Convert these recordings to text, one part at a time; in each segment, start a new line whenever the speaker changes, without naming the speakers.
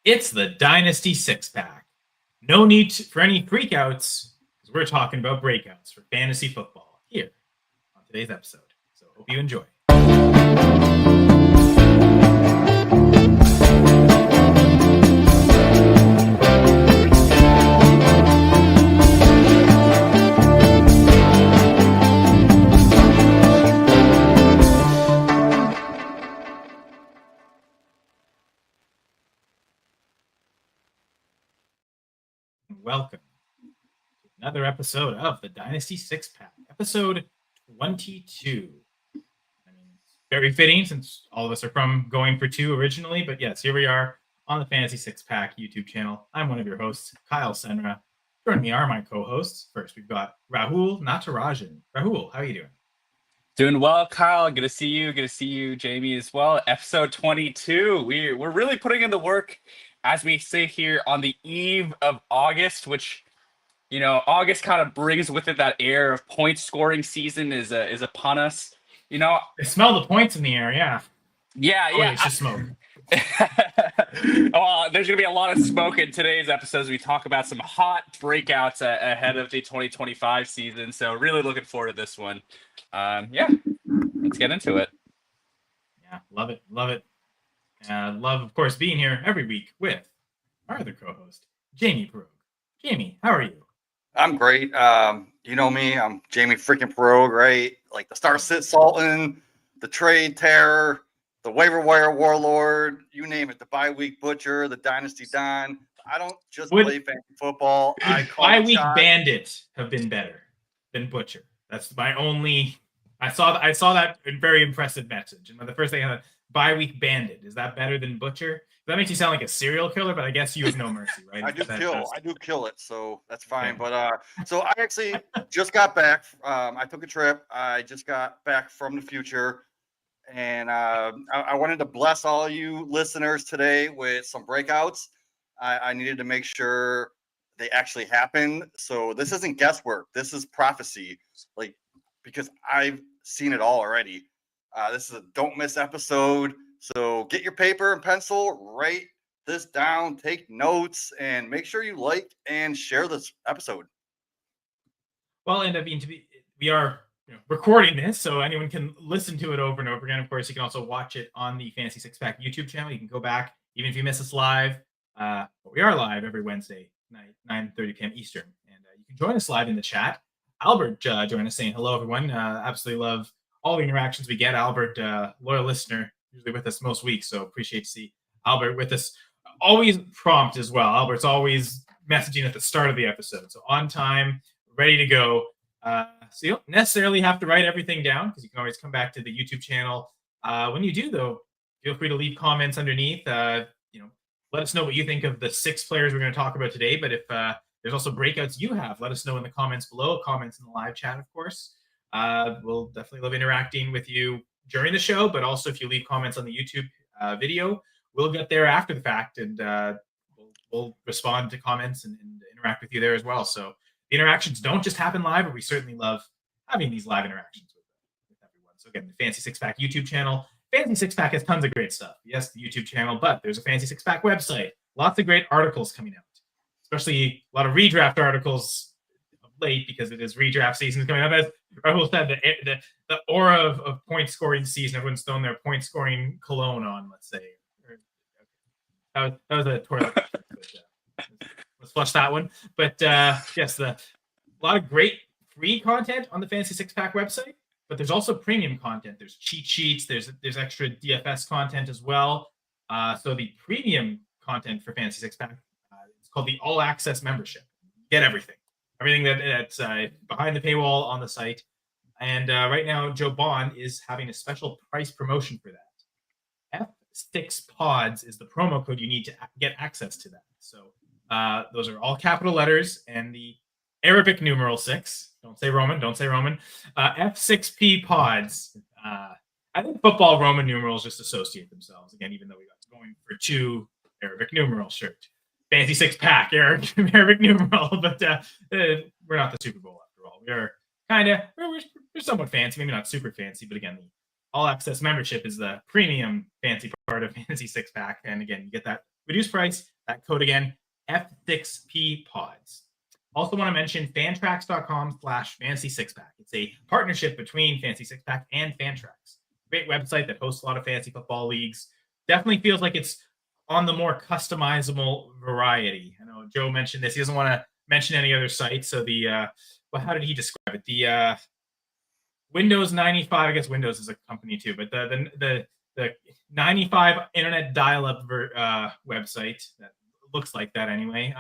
It's the Dynasty Six Pack. No need for any freakouts, because we're talking about breakouts for fantasy football here on today's episode. So hope you enjoy. Welcome to another episode of the Dynasty Six Pack, episode 22. I mean, it's very fitting since all of us are from Going for Two originally, but yes, here we are on the Fantasy Six Pack YouTube channel. I'm one of your hosts, Kyle Senra. Joining me are my co-hosts. First, we've got Rahul Natarajan. Rahul, how are you doing?
Doing well, Kyle. Good to see you. Good to see you, Jamie, as well. Episode 22. We're really putting in the work as we sit here on the eve of August, which, you know, August kind of brings with it that air of point scoring season is upon us. You know,
I smell the points in the air. Yeah.
Yeah.
It's just smoke.
Well, there's going to be a lot of smoke in today's episodes. We talk about some hot breakouts ahead of the 2025 season. So really looking forward to this one. Let's get into it.
Yeah, love it. Love, of course, being here every week with our other co-host, Jamie Perog. Jamie, how are you?
I'm great. You know me, I'm Jamie freaking Perog, right? Like the Star Sit Sultan, the Trade Terror, the Waiver Wire Warlord, you name it, the Bye Week Butcher, the Dynasty Don. I don't just play fantasy football. I call
Bye Week Bandit have been better than Butcher. That's my only. I saw that very impressive message, and the first thing I thought, Bye Week Bandit, is that better than Butcher? That makes you sound like a serial killer, but I guess you have no mercy, right?
I do kill it, so that's fine. Yeah. But so I actually just got back. I took a trip. I just got back from the future, and I wanted to bless all you listeners today with some breakouts. I needed to make sure they actually happen. So this isn't guesswork. This is prophecy, like, because I've seen it all already. This is a don't miss episode. So get your paper and pencil, write this down, take notes, and make sure you like and share this episode.
Well, and I mean, we are recording this, so anyone can listen to it over and over again. Of course, you can also watch it on the Fantasy Six Pack YouTube channel. You can go back, even if you miss us live. But we are live every Wednesday night, 9:30 p.m. Eastern, and you can join us live in the chat. Albert joined us saying hello, everyone. Absolutely love all the interactions we get. Albert, loyal listener, usually with us most weeks, so appreciate to see Albert with us. Always prompt as well. Albert's always messaging at the start of the episode, so on time, ready to go. So you don't necessarily have to write everything down, because you can always come back to the YouTube channel. When you do, though, feel free to leave comments underneath. Let us know what you think of the 6 players we're going to talk about today. But if there's also breakouts you have, let us know in the comments below. Comments in the live chat, of course. We'll definitely love interacting with you during the show, but also if you leave comments on the YouTube video, we'll get there after the fact, and we'll respond to comments and interact with you there as well. So the interactions don't just happen live, but we certainly love having these live interactions with everyone. So again, the Fantasy Six Pack YouTube channel. Fantasy Six Pack has tons of great stuff. Yes, the YouTube channel, but there's a Fantasy Six Pack website. Lots of great articles coming out, especially a lot of redraft articles of late, because it is redraft season coming up. As Rahul said, the aura of point scoring season. Everyone's thrown their point scoring cologne on, let's say. That was a toilet. Let's flush that one. But yes, a lot of great free content on the Fantasy Six Pack website. But there's also premium content. There's cheat sheets. There's extra DFS content as well. So the premium content for Fantasy Six Pack, it's called the All Access membership. Get everything that's behind the paywall on the site. And right now, Joe Bond is having a special price promotion for that. F6 Pods is the promo code you need to get access to that. So those are all capital letters and the Arabic numeral 6. Don't say Roman. F6P Pods. I think football Roman numerals just associate themselves. Again, even though we got Going for Two Arabic numeral shirt. Fantasy Six Pack Arabic numeral. But we're not the Super Bowl after all. We are we're somewhat fancy. Maybe not super fancy. But again, the All Access membership is the premium fancy part of Fantasy Six Pack. And again, you get that reduced price, That code again, F6P Pods. Also want to mention fantrax.com/fantasy six pack. It's a partnership between Fantasy Six Pack and Fantrax. Great website that hosts a lot of fantasy football leagues. Definitely feels like it's on the more customizable variety. I know Joe mentioned this. He doesn't want to mention any other sites. So how did he describe it? The Windows 95. I guess Windows is a company too, but the 95 internet dial-up website that looks like that anyway.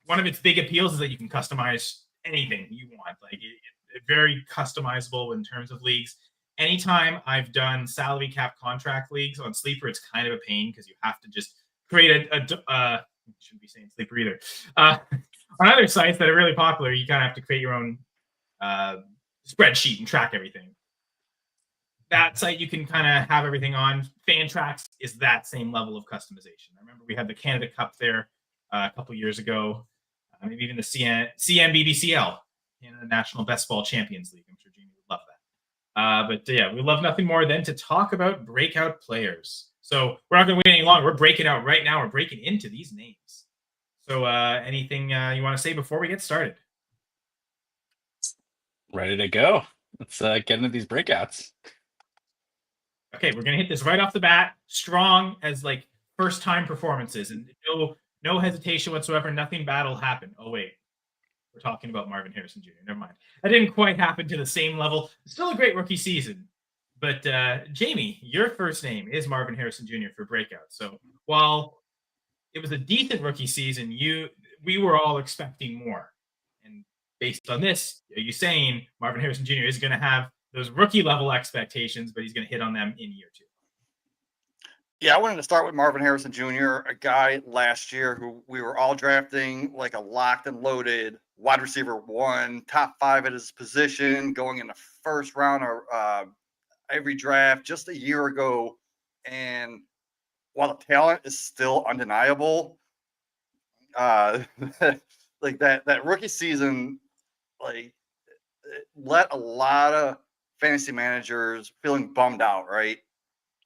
One of its big appeals is that you can customize anything you want. Like it's very customizable in terms of leagues. Anytime I've done salary cap contract leagues on Sleeper, it's kind of a pain because you have to just create shouldn't be saying Sleeper either. On other sites that are really popular, you kind of have to create your own spreadsheet and track everything. That site you can kind of have everything on. Fantrax is that same level of customization. I remember we had the Canada Cup there a couple years ago. Maybe even the CNBBCL, Canada National Best Ball Champions League. I'm sure Jamie would love that. But yeah, we love nothing more than to talk about breakout players. So we're not going to wait any longer. We're breaking out right now. We're breaking into these names. So anything you want to say before we get started?
Ready to go. Let's get into these breakouts.
Okay, we're going to hit this right off the bat. Strong as like first time performances and no hesitation whatsoever. Nothing bad will happen. Oh, wait. We're talking about Marvin Harrison Jr. Never mind. That didn't quite happen to the same level. Still a great rookie season. But Jamie, your first name is Marvin Harrison Jr. for Breakout. So while it was a decent rookie season, we were all expecting more. And based on this, are you saying Marvin Harrison Jr. is going to have those rookie level expectations, but he's going to hit on them in year two?
Yeah, I wanted to start with Marvin Harrison Jr., a guy last year who we were all drafting like a locked and loaded wide receiver one, top 5 at his position, going in the first round of every draft just a year ago. And while the talent is still undeniable, like that rookie season, like it let a lot of fantasy managers feeling bummed out, right?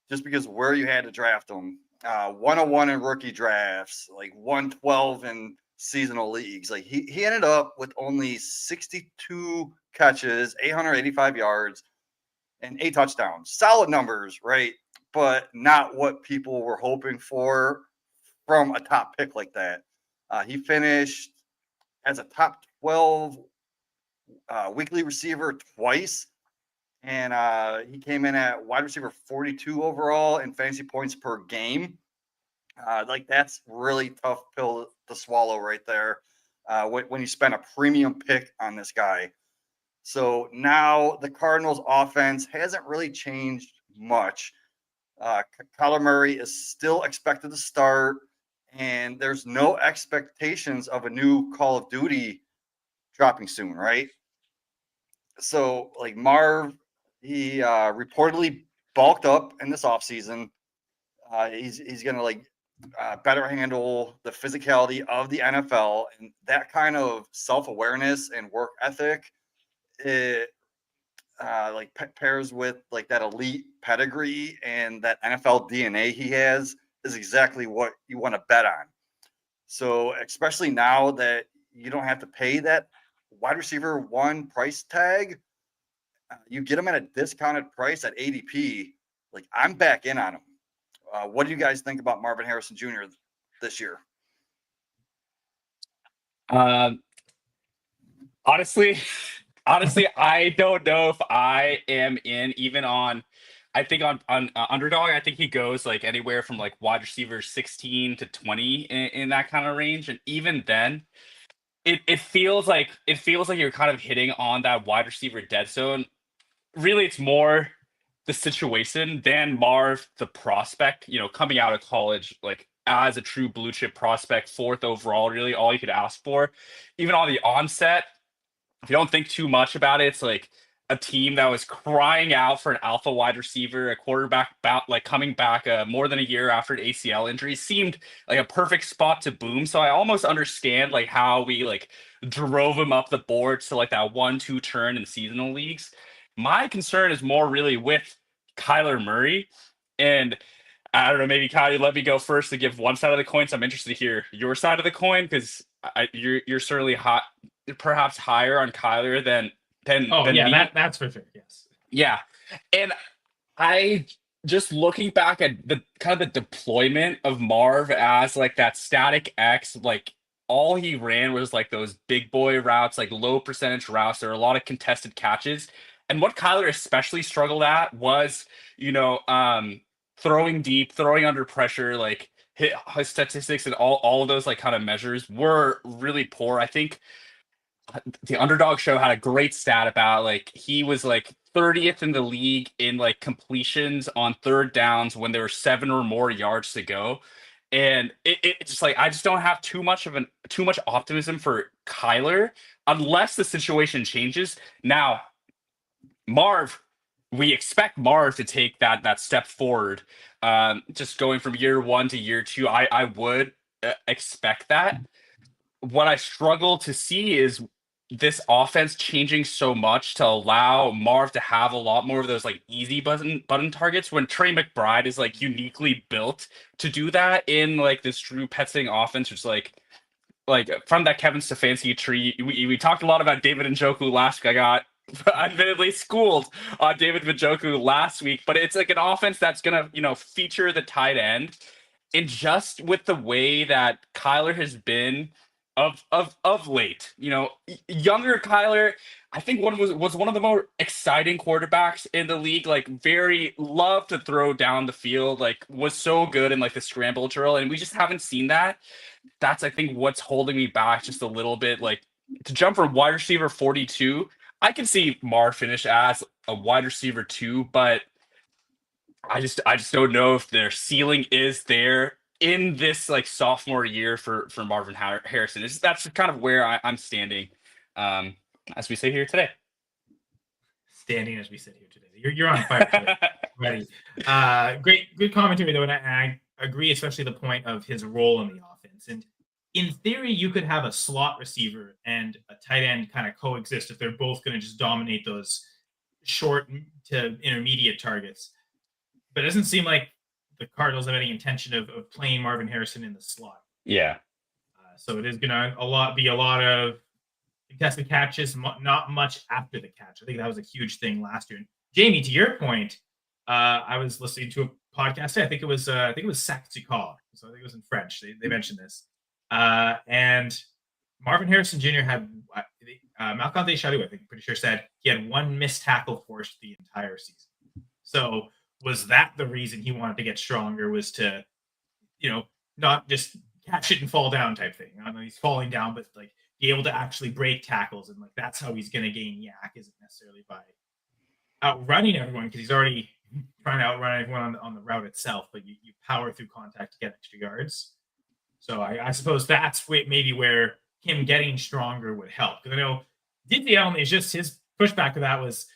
Just because where you had to draft them. 101 in rookie drafts, like 112 in seasonal leagues. Like he ended up with only 62 catches, 885 yards, and 8 touchdowns. Solid numbers, right? But not what people were hoping for from a top pick like that. He finished as a top 12 weekly receiver twice. And he came in at wide receiver 42 overall in fantasy points per game. Like that's really tough pill to swallow right there when you spend a premium pick on this guy. So now the Cardinals offense hasn't really changed much. Kyler Murray is still expected to start, and there's no expectations of a new Call of Duty dropping soon, right? So like Marv, he reportedly bulked up in this offseason. He's going to better handle the physicality of the NFL, and that kind of self-awareness and work ethic, it pairs with like that elite pedigree and that NFL DNA he has is exactly what you want to bet on. So especially now that you don't have to pay that wide receiver one price tag, you get him at a discounted price at ADP. Like I'm back in on him. What do you guys think about Marvin Harrison Jr. this year?
Honestly, I don't know if I am in even on. I think on Underdog, I think he goes like anywhere from like wide receiver 16 to 20 in that kind of range, and even then, it feels like you're kind of hitting on that wide receiver dead zone. Really, it's more the situation than Marv, the prospect, coming out of college, like as a true blue chip prospect, 4th overall, really all you could ask for. Even on the onset, if you don't think too much about it, it's like a team that was crying out for an alpha wide receiver, a quarterback coming back more than a year after an ACL injury seemed like a perfect spot to boom. So I almost understand like how we like drove him up the board to like that 1-2 turn in seasonal leagues. My concern is more really with Kyler Murray. And I don't know, maybe Kyle, you let me go first to give one side of the coin. So I'm interested to hear your side of the coin because you're certainly hot, perhaps higher on Kyler than
yeah,
me.
that's for sure. Yes.
Yeah, and I just looking back at the kind of the deployment of Marv as like that static X, like all he ran was like those big boy routes, like low percentage routes. There are a lot of contested catches. And what Kyler especially struggled at was, you know, throwing deep, throwing under pressure, like his statistics and all of those like kind of measures were really poor. I think the Underdog Show had a great stat about like he was like 30th in the league in like completions on third downs when there were 7 or more yards to go. And it's just like I just don't have too much optimism for Kyler unless the situation changes. Now, Marv, we expect Marv to take that step forward. Just going from year 1 to year 2, I would expect that. What I struggle to see is this offense changing so much to allow Marv to have a lot more of those like easy button targets when Trey McBride is like uniquely built to do that in like this Drew Petzing offense, which like from that Kevin Stefanski tree. We talked a lot about David Njoku last week. I got admittedly schooled on David Njoku last week, but it's like an offense that's gonna, you know, feature the tight end. And just with the way that Kyler has been of late, you know, younger Kyler, I think was one of the more exciting quarterbacks in the league. Like, very loved to throw down the field. Like, was so good in like the scramble drill, and we just haven't seen that. That's I think what's holding me back just a little bit. Like, to jump from wide receiver 42, I can see Marv finish as a wide receiver 2, but I just don't know if their ceiling is there in this like sophomore year for Marvin Harrison. That's kind of where I'm standing as we sit here today.
Standing as we sit here today. You're on fire. Ready. Good commentary though, and I agree, especially the point of his role in the offense. And in theory, you could have a slot receiver and a tight end kind of coexist if they're both going to just dominate those short to intermediate targets. But it doesn't seem like the Cardinals have any intention of playing Marvin Harrison in the slot.
Yeah.
So it is going to be a lot of contested catches, not much after the catch. I think that was a huge thing last year. And Jamie, to your point, I was listening to a podcast. I think it was Sac du Corps. So I think it was in French. They mentioned this. And Marvin Harrison Jr. had Malcolm Deschadou, I think, pretty sure said he had 1 missed tackle forced the entire season. So was that the reason he wanted to get stronger? Was to, you know, not just catch it and fall down type thing. I know he's falling down, but like be able to actually break tackles, and like that's how he's going to gain yak, isn't necessarily by outrunning everyone, because he's already trying to outrun everyone on the route itself. But you power through contact to get extra yards. So I suppose that's maybe where him getting stronger would help. Because I know Dizzy Allen is just his pushback to that was,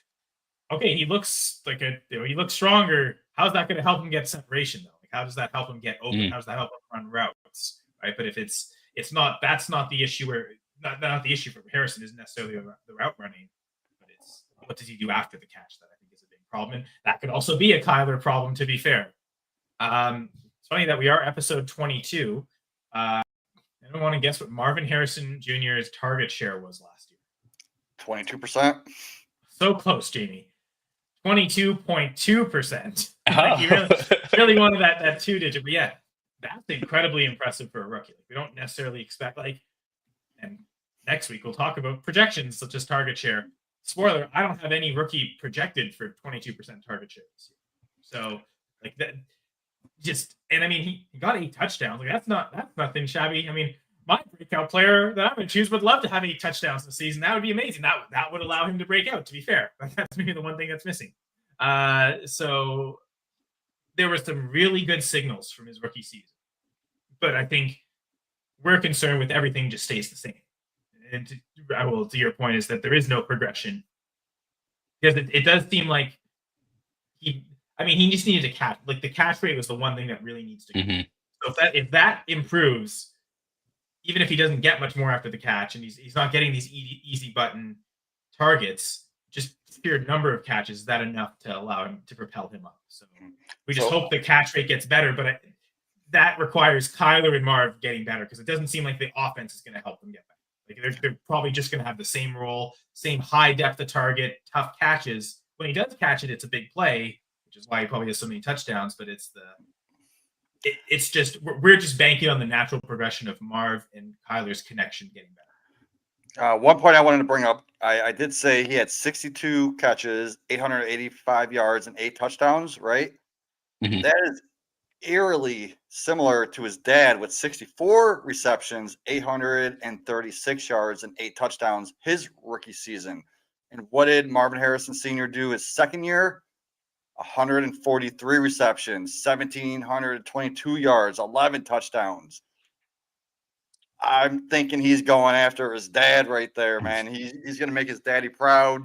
okay, he looks like he looks stronger. How's that going to help him get separation though? Like, how does that help him get open? How does that help him run routes? Right. But if it's not, that's not the issue. Where not the issue for Harrison isn't necessarily the route running, but it's what does he do after the catch that I think is a big problem. And that could also be a Kyler problem, to be fair. It's funny that we are episode 22. I don't want to guess what Marvin Harrison Jr.'s target share was last year.
22%.
So close, Jamie. 22.2%.
Oh.
He really wanted that 2-digit. But yeah, that's incredibly impressive for a rookie. Like, we don't necessarily expect and next week we'll talk about projections such as target share. Spoiler, I don't have any rookie projected for 22% target share this year. So like that and I mean he got 8 touchdowns. Like that's nothing shabby. I mean, my breakout player that I'm going to choose would love to have 8 touchdowns this season. That would be amazing. That would allow him to break out, to be fair. That's maybe the one thing that's missing. So there were some really good signals from his rookie season. But I think we're concerned with everything just stays the same. And to your point is that there is no progression. Because it does seem like he just needed to catch. Like, the catch rate was the one thing that really needs to go.
Mm-hmm.
So if that improves, even if he doesn't get much more after the catch, and he's not getting these easy button targets, just sheer number of catches, is that enough to allow him to propel him up? So we just hope the catch rate gets better, but that requires Kyler and Marv getting better because it doesn't seem like the offense is going to help them get better. Like they're probably just going to have the same role, same high depth of target, tough catches. When he does catch it, it's a big play, which is why he probably has so many touchdowns. But it's just we're just banking on the natural progression of Marv and Kyler's connection getting better.
One point I wanted to bring up, I did say he had 62 catches, 885 yards, and 8 touchdowns, right?
Mhm.
That is eerily similar to his dad with 64 receptions, 836 yards, and 8 touchdowns his rookie season. And what did Marvin Harrison Sr. do his second year? 143 receptions, 1,722 yards, 11 touchdowns. I'm thinking he's going after his dad right there, man. He's going to make his daddy proud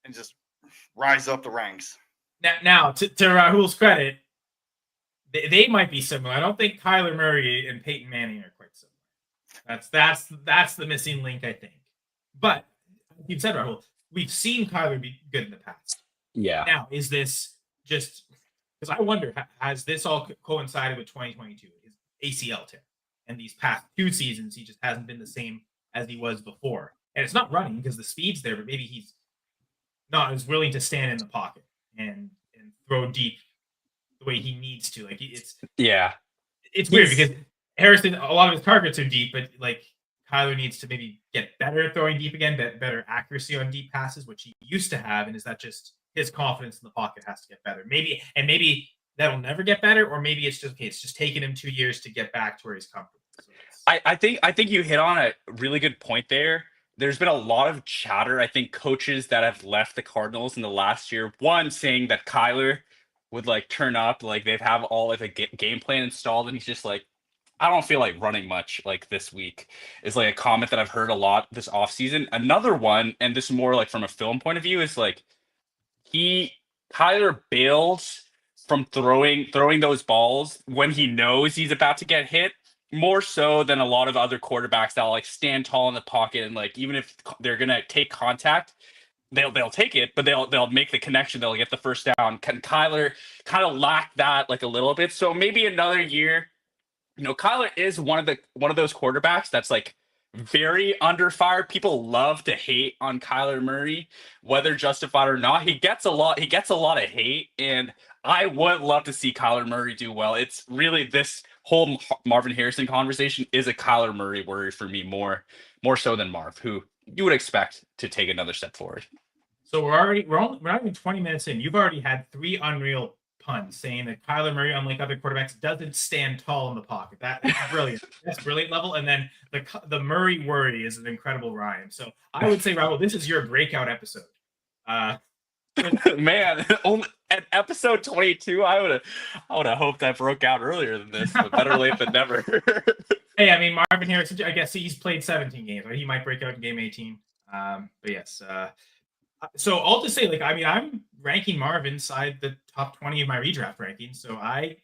and just rise up the ranks.
Now to Rahul's credit, they might be similar. I don't think Kyler Murray and Peyton Manning are quite similar. That's the missing link, I think. But you've said, Rahul, we've seen Kyler be good in the past.
Yeah.
Now, is this just because I wonder, has this all coincided with 2022, his ACL tear? And these past 2 seasons, he just hasn't been the same as he was before. And it's not running because the speed's there, but maybe he's not as willing to stand in the pocket and throw deep the way he needs to. Like it's weird because Harrison, a lot of his targets are deep, but like Kyler needs to maybe get better at throwing deep again, better accuracy on deep passes, which he used to have. And is that just his confidence in the pocket has to get better? Maybe that'll never get better, or maybe it's just okay. It's just taking him 2 years to get back to where he's comfortable. So
I think you hit on a really good point there. There's been a lot of chatter. I think coaches that have left the Cardinals in the last year, one saying that Kyler would like turn up, like they've have all like a game plan installed, and he's just like, I don't feel like running much like this week, is like a comment that I've heard a lot this offseason. Another one, and this is more like from a film point of view, is like Kyler bails from throwing those balls when he knows he's about to get hit, more so than a lot of other quarterbacks that will like stand tall in the pocket, and like even if they're gonna take contact, they'll take it, but they'll make the connection, they'll get the first down. Can Kyler kind of lack that like a little bit? So maybe another year, Kyler is one of those quarterbacks that's like very under fire. People love to hate on Kyler Murray, whether justified or not. He gets a lot of hate, and I would love to see Kyler Murray do well. It's really this whole Marvin Harrison conversation is a Kyler Murray worry for me more so than Marv, who you would expect to take another step forward.
So we're not even 20 minutes in. You've already had 3 unreal puns saying that Kyler Murray, unlike other quarterbacks, doesn't stand tall in the pocket. That's brilliant. That's brilliant level. And then the Murray worry is an incredible rhyme. So I would say, Rahul, this is your breakout episode.
Man, only at episode 22, I would have hoped I broke out earlier than this, but better late than never.
Hey, I mean, Marvin Harrison, I guess he's played 17 games, right? He might break out in game 18. But yes. So I'll just say, I'm ranking Marvin inside the top 20 of my redraft rankings. So I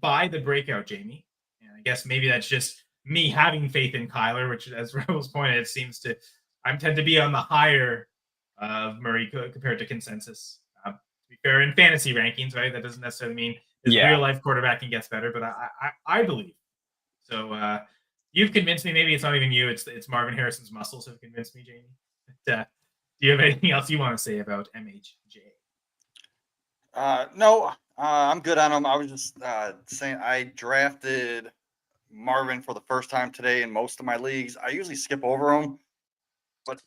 buy the breakout, Jamie. And I guess maybe that's just me having faith in Kyler, which, as Rahul's pointed, it seems to, I tend to be on the higher of Murray compared to consensus. To be fair, in fantasy rankings, right? That doesn't necessarily mean his real life quarterbacking gets better, but I believe. So you've convinced me. Maybe it's not even you. It's Marvin Harrison's muscles have convinced me, Jamie. But, do you have anything else you want to say about MHJ?
No, I'm good on him. I was just saying I drafted Marvin for the first time today in most of my leagues. I usually skip over him, but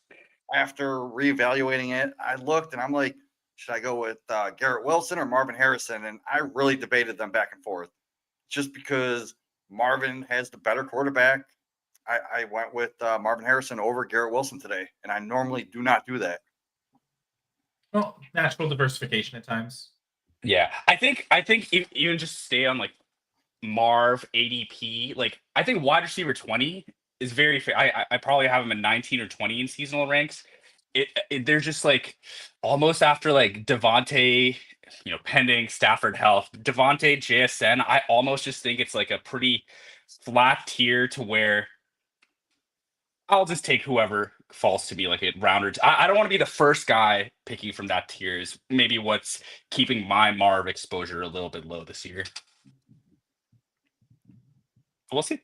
after reevaluating it, I looked and I'm like, should I go with Garrett Wilson or Marvin Harrison? And I really debated them back and forth just because Marvin has the better quarterback. I went with Marvin Harrison over Garrett Wilson today, and I normally do not do that.
Well, natural diversification at times.
Yeah, I think even just stay on like Marv ADP. Like I think wide receiver 20 is very fair. I probably have him in 19 or 20 in seasonal ranks. They're just like almost after like Devontae, pending Stafford health, Devontae, JSN. I almost just think it's like a pretty flat tier to where I'll just take whoever falls to be like a rounder. I don't want to be the first guy picking from that tier is maybe what's keeping my Marv exposure a little bit low this year. We'll see.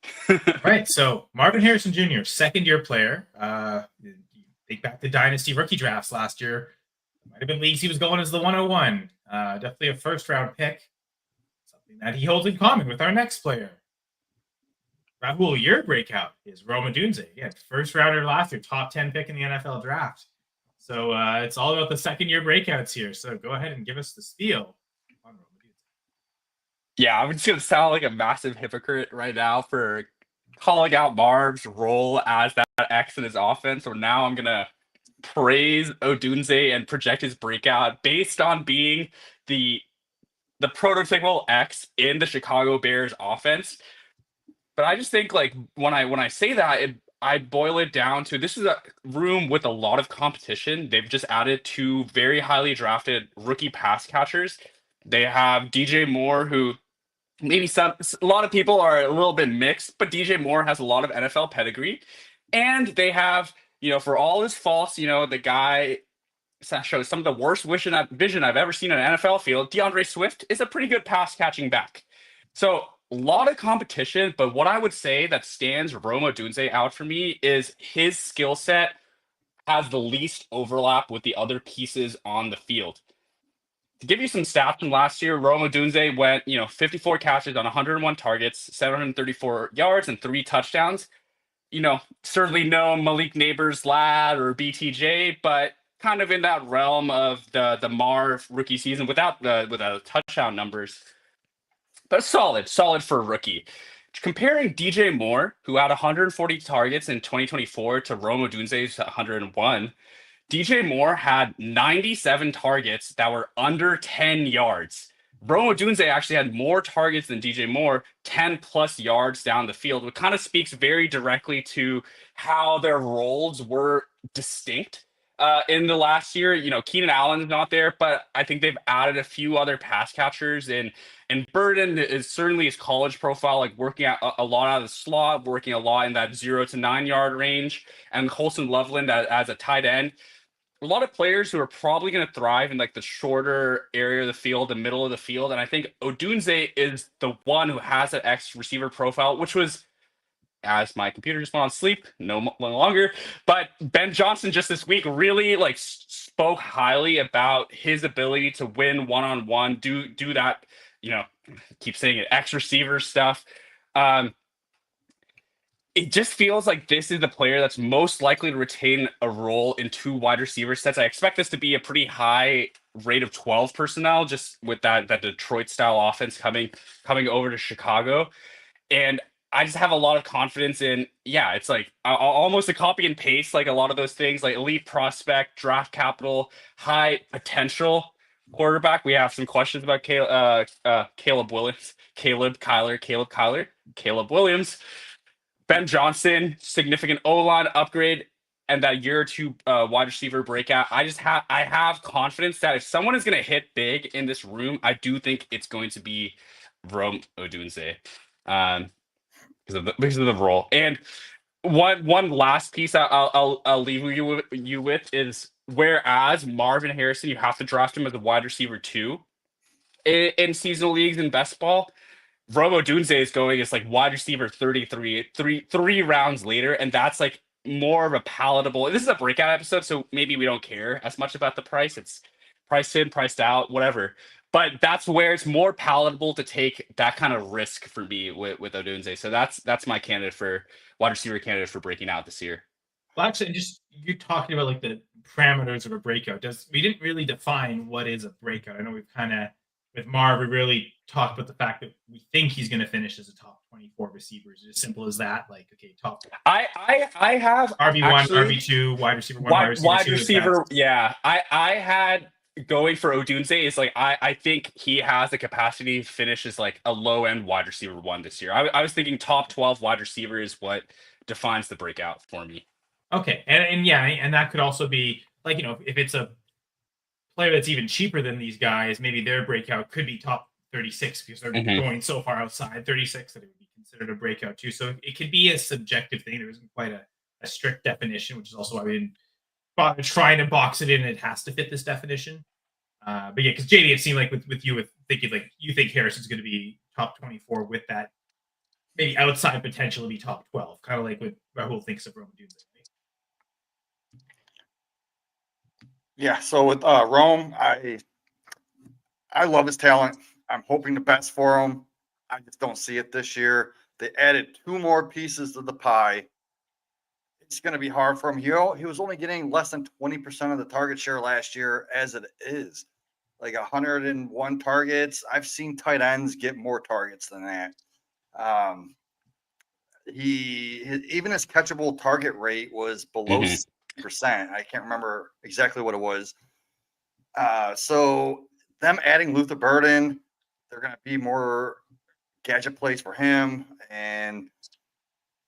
Right. So Marvin Harrison Jr., second-year player. Think back to Dynasty rookie drafts last year. Might have been leagues he was going as the 101. Definitely a first-round pick. Something that he holds in common with our next player. Rahul, your breakout is Odunze. Yeah, first-rounder last year, top 10 pick in the NFL draft. So it's all about the second-year breakouts here. So go ahead and give us the spiel on Odunze.
Yeah, I'm just going to sound like a massive hypocrite right now for calling out Marv's role as that X in his offense. So now I'm going to praise Odunze and project his breakout based on being the prototypical X in the Chicago Bears offense. But I just think like when I say that, I boil it down to this is a room with a lot of competition. They've just added 2 very highly drafted rookie pass catchers. They have DJ Moore, who maybe a lot of people are a little bit mixed, but DJ Moore has a lot of NFL pedigree. And they have, for all his faults, the guy shows some of the worst vision I've ever seen on an NFL field. DeAndre Swift is a pretty good pass catching back. So a lot of competition, but what I would say that stands Odunze out for me is his skill set has the least overlap with the other pieces on the field. To give you some stats from last year, Odunze went, 54 catches on 101 targets, 734 yards, and 3 touchdowns. Certainly no Malik Neighbors lad or BTJ, but kind of in that realm of the Marv rookie season without the touchdown numbers. But solid for a rookie. Comparing DJ Moore, who had 140 targets in 2024, to Odunze's 101, DJ Moore had 97 targets that were under 10 yards. Odunze actually had more targets than DJ Moore, 10 plus yards down the field, which kind of speaks very directly to how their roles were distinct. In the last year, Keenan Allen's not there, but I think they've added a few other pass catchers, and Burden is certainly his college profile, like working a lot out of the slot, working a lot in that 0 to 9 yard range, and Colson Loveland as a tight end. A lot of players who are probably going to thrive in like the shorter area of the field, the middle of the field, and I think Odunze is the one who has that X receiver profile, which was, as my computer just went on sleep, no longer. But Ben Johnson just this week really like spoke highly about his ability to win one-on-one, do that, keep saying it, X receiver stuff. It just feels like this is the player that's most likely to retain a role in 2 wide receiver sets. I expect this to be a pretty high rate of 12 personnel, just with that Detroit style offense coming over to Chicago. And I just have a lot of confidence in, it's like almost a copy and paste, like a lot of those things, like elite prospect, draft capital, high potential quarterback. We have some questions about Caleb Williams, Ben Johnson, significant O-line upgrade, and that year or 2 wide receiver breakout. I have confidence that if someone is going to hit big in this room, I do think it's going to be Odunze. Because of the role. And one last piece I'll leave you with is, whereas Marvin Harrison, you have to draft him as a wide receiver 2 in seasonal leagues in best ball. Odunze is going as like wide receiver 33, three rounds later, and that's like more of a palatable. This is a breakout episode, so maybe we don't care as much about the price. It's priced in, priced out, whatever. But that's where it's more palatable to take that kind of risk for me with Odunze. So that's my wide receiver candidate for breaking out this year.
Well, actually, just you're talking about like the parameters of a breakout. We didn't really define what is a breakout. I know we've kind of, with Marv, we really talked about the fact that we think he's going to finish as a top 24 receiver. Is it as simple as that? Like, okay, top.
I have
RB1, RB2, wide receiver 1,
wide receiver. Yeah, I had going for Odunze is like I think he has the capacity to finish as like a low end wide receiver 1 this year. I was thinking top 12 wide receiver is what defines the breakout for me.
Okay, and that could also be like, if it's a player that's even cheaper than these guys, maybe their breakout could be top 36 because they're going so far outside 36 that it would be considered a breakout too. So it could be a subjective thing. There isn't quite a a strict definition, which is also why we didn't bother trying to box it in. It has to fit this definition. But yeah, because JD, it seemed like with you thinking like you think Harrison's going to be top 24 with that maybe outside potential to be top 12, kind of like what Rahul thinks of Odunze.
Yeah. So with Rome, I love his talent. I'm hoping the best for him. I just don't see it this year. They added 2 more pieces to the pie. It's going to be hard for him. He was only getting less than 20% of the target share last year as it is. Like 101 targets. I've seen tight ends get more targets than that. Even his catchable target rate was below 6%. I can't remember exactly what it was. So them adding Luther Burden, they're going to be more gadget plays for him, and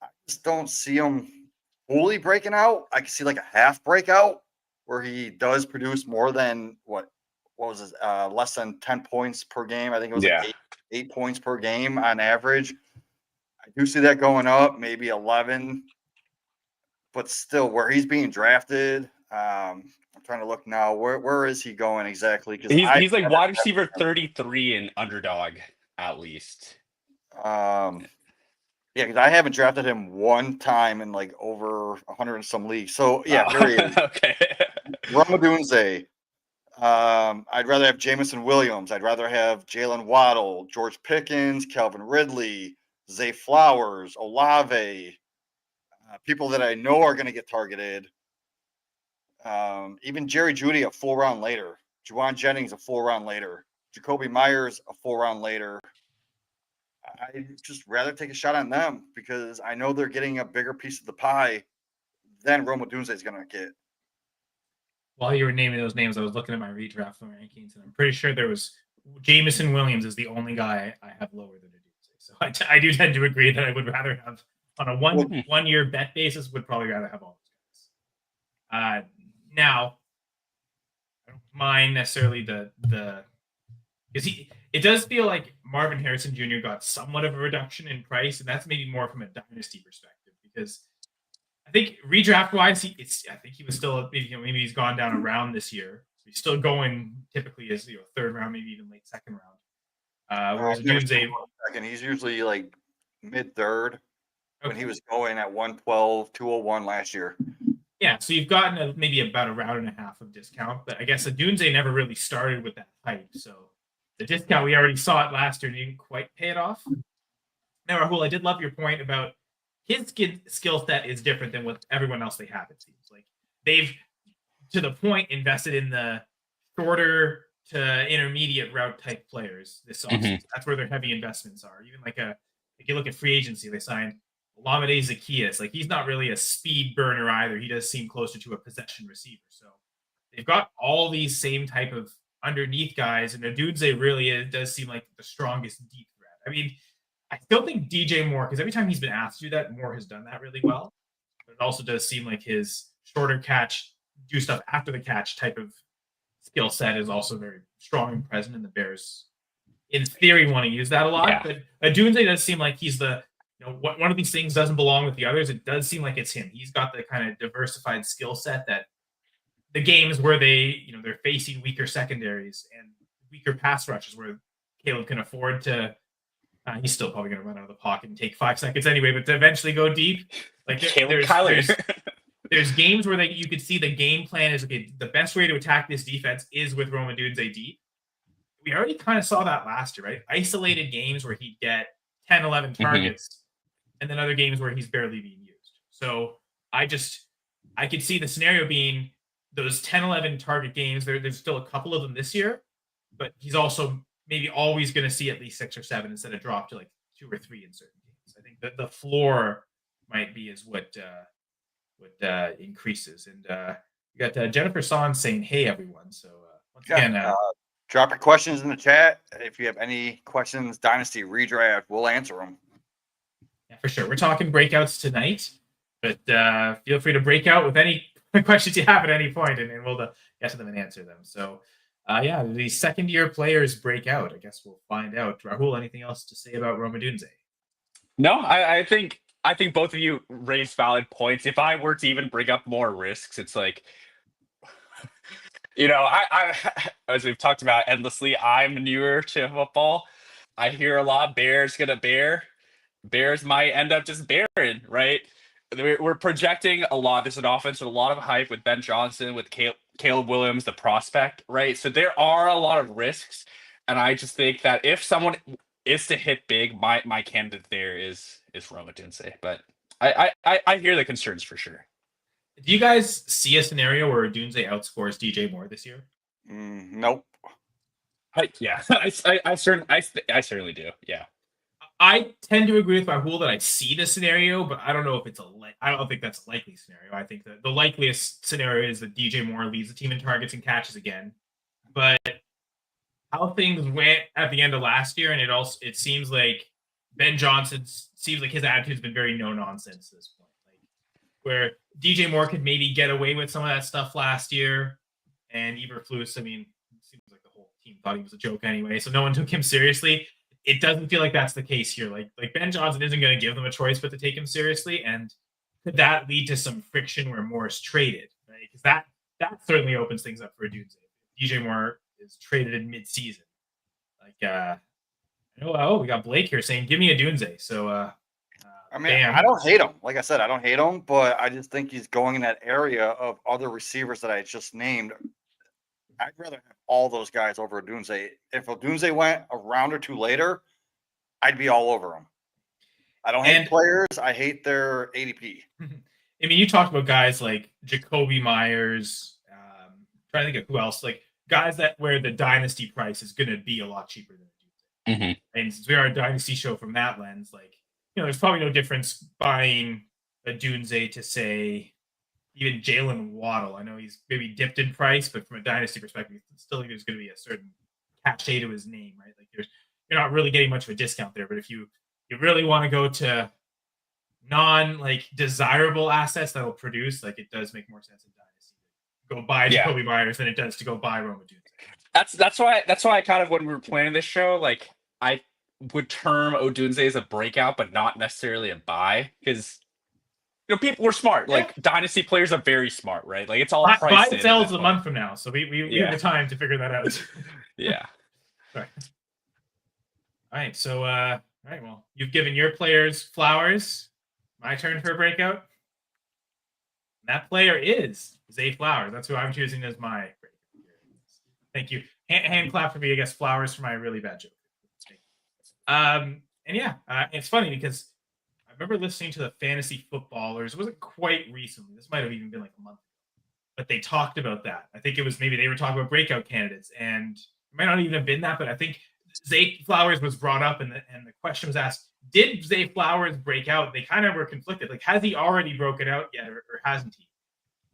I just don't see him fully breaking out. I can see like a half breakout where he does produce more than what was his less than 10 points per game. I think it was like 8 points per game on average. I do see that going up, maybe 11, but still where he's being drafted. I'm trying to look now. Where is he going exactly? Because
he's like wide receiver 33 in Underdog at least.
Yeah, because I haven't drafted him one time in like over 100 and some leagues. So yeah, there he is.
Okay.
Odunze. I'd rather have Jamison Williams. I'd rather have Jalen Waddle, George Pickens, Calvin Ridley, Zay Flowers, Olave. People that I know are going to get targeted. Even Jerry Jeudy a full round later. Juwan Jennings a full round later. Jacoby Myers a full round later. I'd just rather take a shot on them because I know they're getting a bigger piece of the pie than Odunze is going to get.
While you were naming those names, I was looking at my redraft rankings, and I'm pretty sure there was Jamison Williams is the only guy I have lower than Odunze. So I do tend to agree that I would rather have on a one year bet basis would probably rather have all those guys. Now, I don't mind necessarily the because it does feel like Marvin Harrison Jr. got somewhat of a reduction in price, and that's maybe more from a dynasty perspective because I think redraft wise, I think he was still maybe he's gone down a round this year. So he's still going typically as third round, maybe even late second round. Whereas Odunze,
he's usually like mid third when he was going at 112, 201 last year.
Yeah, so you've gotten maybe about a round and a half of discount, but I guess Odunze never really started with that hype. So the discount, we already saw it last year and didn't quite pay it off. Now, Rahul, I did love your point about his skill set is different than what everyone else they have, it seems. Like they've, to the point, invested in the shorter to intermediate route type players this offseason. That's where their heavy investments are. Even like if you look at free agency, they signed Olamide Zaccheaus. Like he's not really a speed burner either. He does seem closer to a possession receiver. So they've got all these same type of underneath guys, and Odunze really does seem like the strongest deep threat. I mean, I still think DJ Moore, because every time he's been asked to do that, Moore has done that really well. But it also does seem like his shorter catch, do stuff after the catch type of skill set is also very strong and present in the Bears. In theory, want to use that a lot. Yeah. But Odunze does seem like he's the, one of these things doesn't belong with the others. It does seem like it's him. He's got the kind of diversified skill set that the games where they're facing weaker secondaries and weaker pass rushes where Caleb can afford to, he's still probably going to run out of the pocket and take 5 seconds anyway, but to eventually go deep, like there's games where you could see the game plan is, okay, the best way to attack this defense is with Rome Odunze deep. We already kind of saw that last year, right? Isolated games where he'd get 10, 11 targets, and then other games where he's barely being used. So I could see the scenario being those 10, 11 target games. There's still a couple of them this year, but he's also maybe always going to see at least 6 or 7 instead of drop to like 2 or 3 in certain games. I think that the floor might be is what increases. And you got Jennifer Son saying, "Hey everyone." So once again,
drop your questions in the chat. If you have any questions, Dynasty Redraft, we'll answer them.
Yeah, for sure. We're talking breakouts tonight, but feel free to break out with any questions you have at any point, and we'll get to them and answer them. So, the second-year players break out. I guess we'll find out. Rahul, anything else to say about Rome Odunze?
No, I think I think both of you raised valid points. If I were to even bring up more risks, it's like, I as we've talked about endlessly, I'm newer to football. I hear a lot Bears gonna bear. Bears might end up just bearing, right? We're projecting a lot. There's an offense with a lot of hype with Ben Johnson, with Caleb Williams, the prospect, right? So there are a lot of risks. And I just think that if someone is to hit big, my candidate there is Rahul Natarajan. But I hear the concerns for sure.
Do you guys see a scenario where Odunze outscores DJ Moore this year?
Nope.
Yeah, I certainly do. Yeah.
I tend to agree with Rahul that I see the scenario, but I don't know if it's I don't think that's a likely scenario. I think that the likeliest scenario is that DJ Moore leads the team in targets and catches again. But how things went at the end of last year, and it seems like Ben Johnson seems like his attitude's been very no nonsense at this point. Like where DJ Moore could maybe get away with some of that stuff last year, and Eberflus, I mean, it seems like the whole team thought he was a joke anyway, so no one took him seriously. It doesn't feel like that's the case here. Like Ben Johnson isn't going to give them a choice but to take him seriously, and could that lead to some friction where Moore is traded? Right? Because that certainly opens things up for Odunze. DJ Moore is traded in mid-season. Like, we got Blake here saying, "Give me Odunze." So,
I mean, I don't hate him. Like I said, I don't hate him, but I just think he's going in that area of other receivers that I just named. I'd rather have all those guys over Odunze. If Odunze went a round or two later, I'd be all over him. I don't hate players. I hate their ADP.
I mean, you talked about guys like Jacoby Myers. Trying to think of who else. Like guys where the dynasty price is going to be a lot cheaper than Odunze.
Mm-hmm.
And since we are a dynasty show from that lens, like, there's probably no difference buying Odunze to say even Jalen Waddle. I know he's maybe dipped in price, but from a dynasty perspective, still there's going to be a certain cachet to his name, right? Like you're not really getting much of a discount there. But if you really want to go to desirable assets that'll produce, like it does make more sense in dynasty to go buy Jacoby Myers than it does to go buy Rome Odunze.
That's why I kind of, when we were planning this show, like I would term Odunze as a breakout, but not necessarily a buy, because people were smart. Like dynasty players are very smart, right? Like it's all priced in.
Buy sells a month from now, so we have the time to figure that out.
Yeah.
All right. So, all right. Well, you've given your players flowers. My turn for a breakout. And that player is Zay Flowers. That's who I'm choosing as my breakout. Thank you. Hand clap for me. I guess flowers for my really bad joke. It's funny because I remember listening to the Fantasy Footballers. It wasn't quite recently. This might have even been like a month ago. But they talked about that. I think it was maybe they were talking about breakout candidates. And it might not even have been that, but I think Zay Flowers was brought up and the question was asked, did Zay Flowers break out? They kind of were conflicted. Like, has he already broken out yet or hasn't he?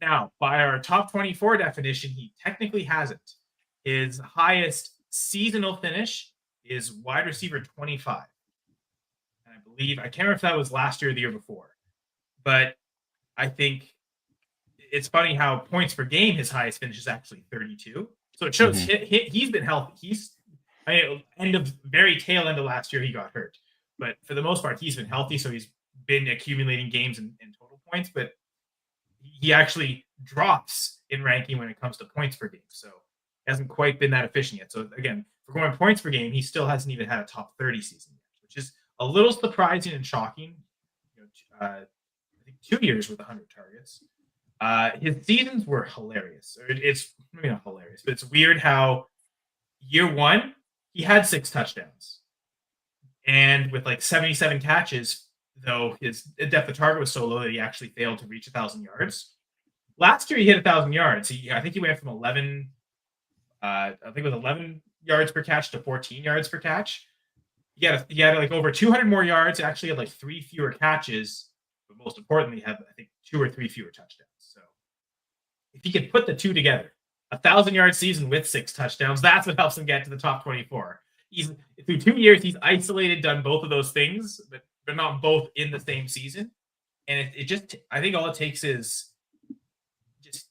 Now, by our top 24 definition, he technically hasn't. His highest seasonal finish is wide receiver 25. And I can't remember if that was last year or the year before. But I think it's funny how points per game, his highest finish is actually 32. So it shows he's been healthy. Very tail end of last year, he got hurt. But for the most part, he's been healthy. So he's been accumulating games in total points. But he actually drops in ranking when it comes to points per game. So he hasn't quite been that efficient yet. So again, for going points per game, he still hasn't even had a top 30 season yet, which is a little surprising and shocking. I think 2 years with 100 targets. His seasons were hilarious. It's maybe not hilarious, but it's weird how year one, he had 6 touchdowns. And with 77 catches, though his depth of target was so low that he actually failed to reach 1,000 yards. Last year, he hit 1,000 yards. I think he went from 11 yards per catch to 14 yards per catch. He had over 200 more yards. Actually, had 3 fewer catches, but most importantly, had 2 or 3 fewer touchdowns. So, if he could put the two together, 1,000-yard season with 6 touchdowns, that's what helps him get to the top 24. Through 2 years, he's isolated, done both of those things, but not both in the same season. And I think all it takes is just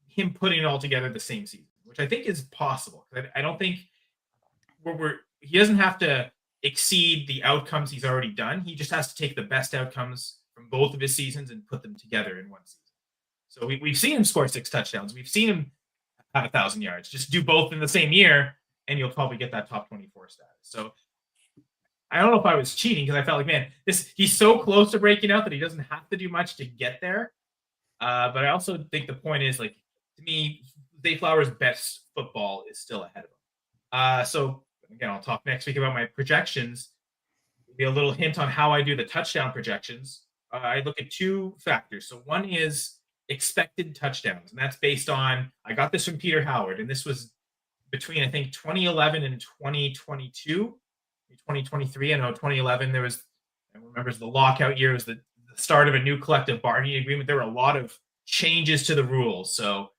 him putting it all together the same season, which I think is possible. I don't think he doesn't have to exceed the outcomes he's already done. He just has to take the best outcomes from both of his seasons and put them together in one season. So we've seen him score 6 touchdowns. We've seen him have 1,000 yards. Just do both in the same year, and you'll probably get that top 24 status. So I don't know if I was cheating because I felt like, man, he's so close to breaking out that he doesn't have to do much to get there. But I also think the point is, like, to me, Zay Flowers' best football is still ahead of him. So again, I'll talk next week about my projections. Maybe a little hint on how I do the touchdown projections. I look at 2 factors. So one is expected touchdowns, and that's based on, I got this from Peter Howard, and this was between, I think, 2011 and 2022, 2023. I know 2011, I remember the lockout year, was the start of a new collective bargaining agreement. There were a lot of changes to the rules. So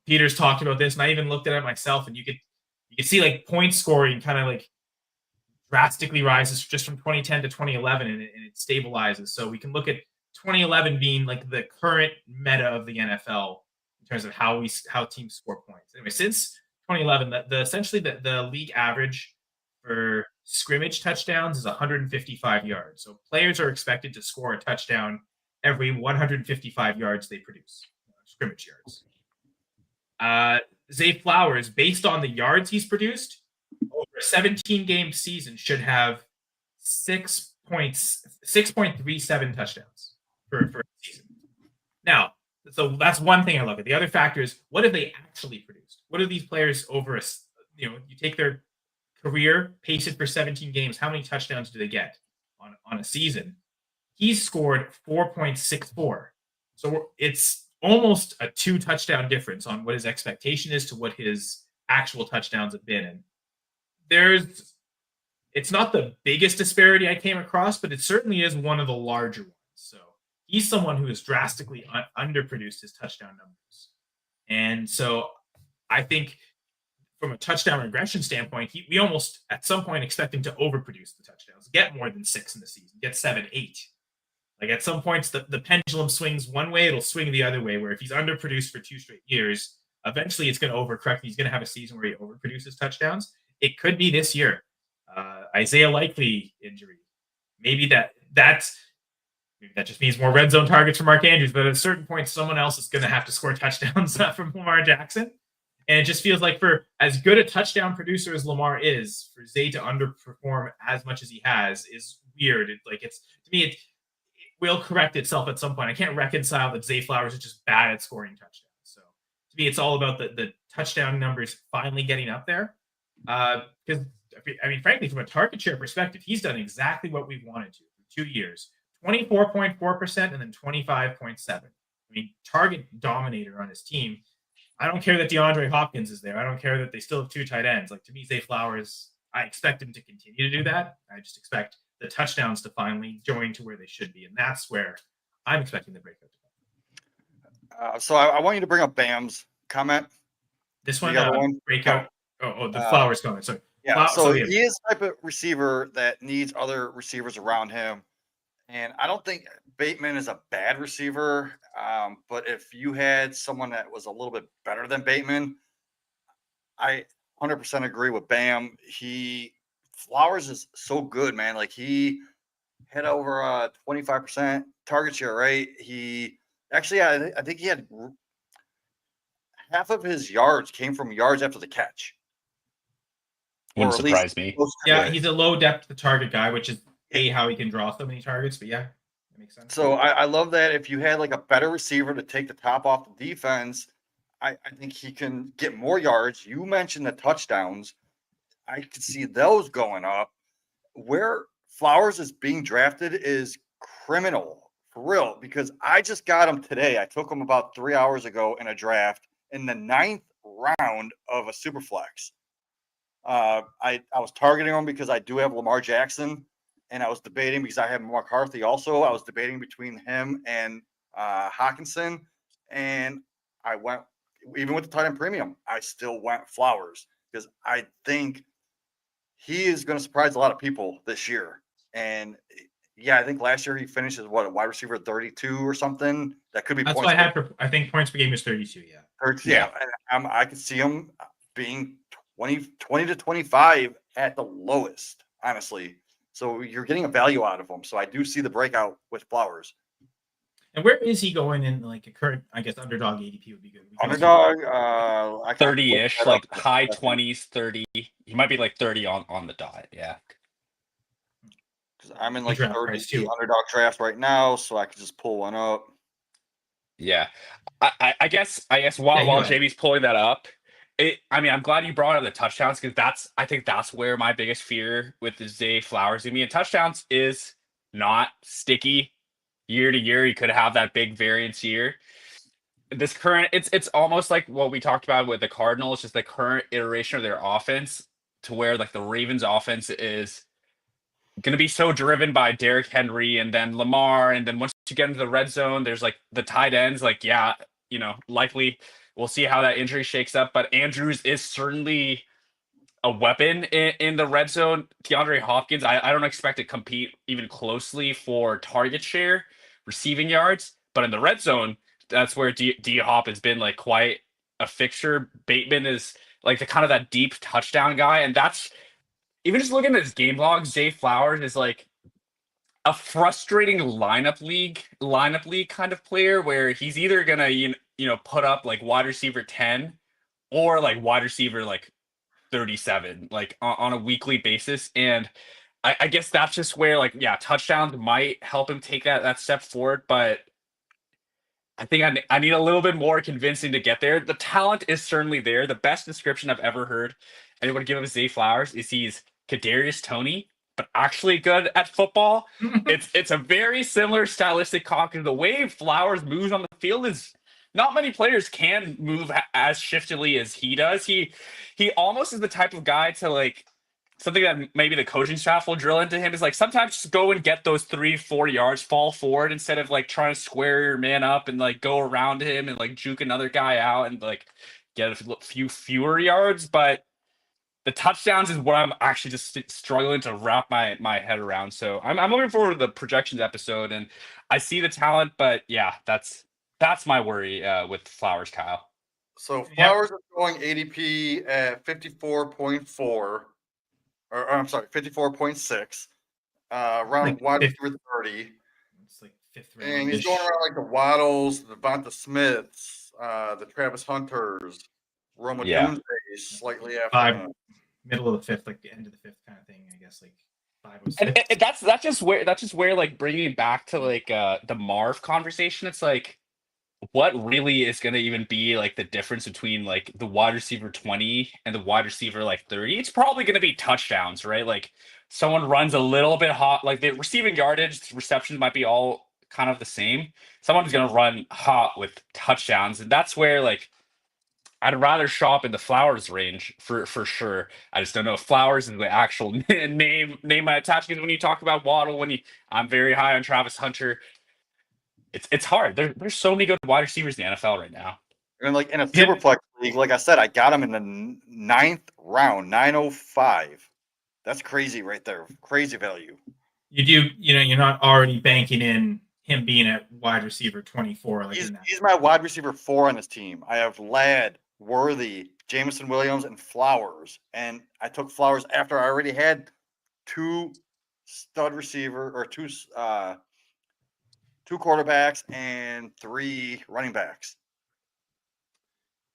Peter's talked about this, and I even looked at it myself, and you could see like point scoring kind of like drastically rises just from 2010 to 2011, and it stabilizes. So we can look at 2011 being like the current meta of the NFL in terms of how teams score points. Anyway, since 2011, essentially the league average for scrimmage touchdowns is 155 yards. So players are expected to score a touchdown every 155 yards they produce, scrimmage yards. Zay Flowers, based on the yards he's produced, over a 17-game season, should have 6.37 touchdowns for a season. Now, so that's one thing I look at. The other factor is, what have they actually produced? What are these players over you take their career, pace it for 17 games, how many touchdowns do they get on a season? He's scored 4.64. So it's almost a 2 touchdown difference on what his expectation is to what his actual touchdowns have been. And it's not the biggest disparity I came across, but it certainly is one of the larger ones. So he's someone who has drastically underproduced his touchdown numbers. And so I think from a touchdown regression standpoint, we almost at some point expect him to overproduce the touchdowns, get more than 6 in the season, get 7, 8. Like at some points, the pendulum swings one way, it'll swing the other way, where if he's underproduced for 2 straight years, eventually it's going to overcorrect. He's going to have a season where he overproduces touchdowns. It could be this year. Isaiah Likely injury. Maybe that just means more red zone targets for Mark Andrews, but at a certain point, someone else is going to have to score touchdowns from Lamar Jackson. And it just feels like, for as good a touchdown producer as Lamar is, for Zay to underperform as much as he has is weird. To me, it will correct itself at some point. I can't reconcile that Zay Flowers is just bad at scoring touchdowns. So to me, it's all about the touchdown numbers finally getting up there. Because frankly, from a target share perspective, he's done exactly what we've wanted to for 2 years: 24.4% and then 25.7%. Target dominator on his team. I don't care that DeAndre Hopkins is there. I don't care that they still have 2 tight ends. Like, to me, Zay Flowers, I expect him to continue to do that. I just expect the touchdowns to finally join to where they should be, and that's where I'm expecting the breakout to come.
So I want you to bring up Bam's comment.
This
one,
breakout. The Flowers comment. Sorry.
Yeah. So he is the type of receiver that needs other receivers around him. And I don't think Bateman is a bad receiver. But if you had someone that was a little bit better than Bateman, I 100% agree with Bam. Flowers is so good, man. Like, he had over a 25% target share, right? He actually, I think he had half of his yards came from yards after the catch.
Wouldn't surprise me.
Yeah, he's a low depth target guy, which is how he can draw so many targets. But yeah, that makes sense.
So I love that. If you had like a better receiver to take the top off the defense, I think he can get more yards. You mentioned the touchdowns. I could see those going up. Where Flowers is being drafted is criminal, for real, because I just got him today. I took him about 3 hours ago in a draft in the 9th round of a super flex. I was targeting him because I do have Lamar Jackson, and I was debating because I have McCarthy also. I was debating between him and Hawkinson, and I went, even with the tight end premium, I still went Flowers because I think he is going to surprise a lot of people this year. And yeah, I think last year he finished as a wide receiver 32 or something. That could be.
That's what I had. I think points per game was 32. Yeah.
32, yeah. I could see him being 20 to 25 at the lowest. honestly. So you're getting a value out of him. So I do see the breakout with Flowers.
And where is he going in like a current, I guess, underdog ADP would be good.
Underdog,
30-ish, like high 20s, 30. He might be like 30 on the dot. Yeah.
Because I'm in like
Draft
30
price, too.
underdog drafts right now, so I could just pull one up.
Yeah. I guess while
go ahead.
Jamie's pulling that up, I'm glad you brought up the touchdowns because I think that's where my biggest fear with the Zay Flowers. And touchdowns is not sticky year to year. You could have that big variance year. This current, it's almost like what we talked about with the Cardinals, just the current iteration of their offense, to where like the Ravens offense is going to be so driven by Derrick Henry and then Lamar, and then once you get into the red zone, there's like the tight ends. Like, yeah, likely we'll see how that injury shakes up. But Andrews is certainly a weapon in the red zone. DeAndre Hopkins, I don't expect to compete even closely for target share, receiving yards, but in the red zone, that's where D Hop has been like quite a fixture. Bateman is like the kind of that deep touchdown guy, and that's even just looking at his game log. Zay Flowers is like a frustrating lineup league kind of player where he's either gonna put up like wide receiver 10 or like wide receiver like 37 like on a weekly basis. And I guess that's just where like, yeah, touchdowns might help him take that step forward, but I think I need a little bit more convincing to get there. The talent is certainly there. The best description I've ever heard anyone give of Zay Flowers is he's Kadarius Toney, but actually good at football. It's a very similar stylistic comp. The way Flowers moves on the field is not many players can move as shiftily as he does. He almost is the type of guy to like something that maybe the coaching staff will drill into him is like sometimes just go and get those 3-4 yards, fall forward instead of like trying to square your man up and like go around him and like juke another guy out and like get a few fewer yards. But the touchdowns is what I'm actually just struggling to wrap my head around. So I'm looking forward to the projections episode, and I see the talent, but yeah, that's my worry with Flowers, Kyle.
So Flowers is going ADP at 54.4. Or I'm sorry, 54.6. Around wide receiver 30.
It's like fifth round.
And he's going around like the Waddles, the Devonta Smiths, the Travis Hunters, Roma Odunze slightly after
middle of the fifth, like the end of the fifth kind of thing, I guess, like 5 or 6.
And that's just where like bringing it back to like the Marv conversation, it's like what really is going to even be like the difference between like the wide receiver 20 and the wide receiver like 30? It's probably going to be touchdowns, right? Like someone runs a little bit hot, like the receiving yardage, receptions might be all kind of the same. Someone's going to run hot with touchdowns, and that's where like I'd rather shop in the Flowers range for sure. I just don't know if Flowers is the actual name I attach, because when you talk about Waddle, I'm very high on Travis Hunter. It's hard. There's so many good wide receivers in the NFL right now.
And like in a Superflex league, like I said, I got him in the 9th round, 905. That's crazy right there. Crazy value.
You do, you're not already banking in him being at wide receiver 24. Like
he's my wide receiver 4 on this team. I have Ladd, Worthy, Jameson Williams, and Flowers. And I took Flowers after I already had 2 stud receiver or 2 quarterbacks and 3 running backs.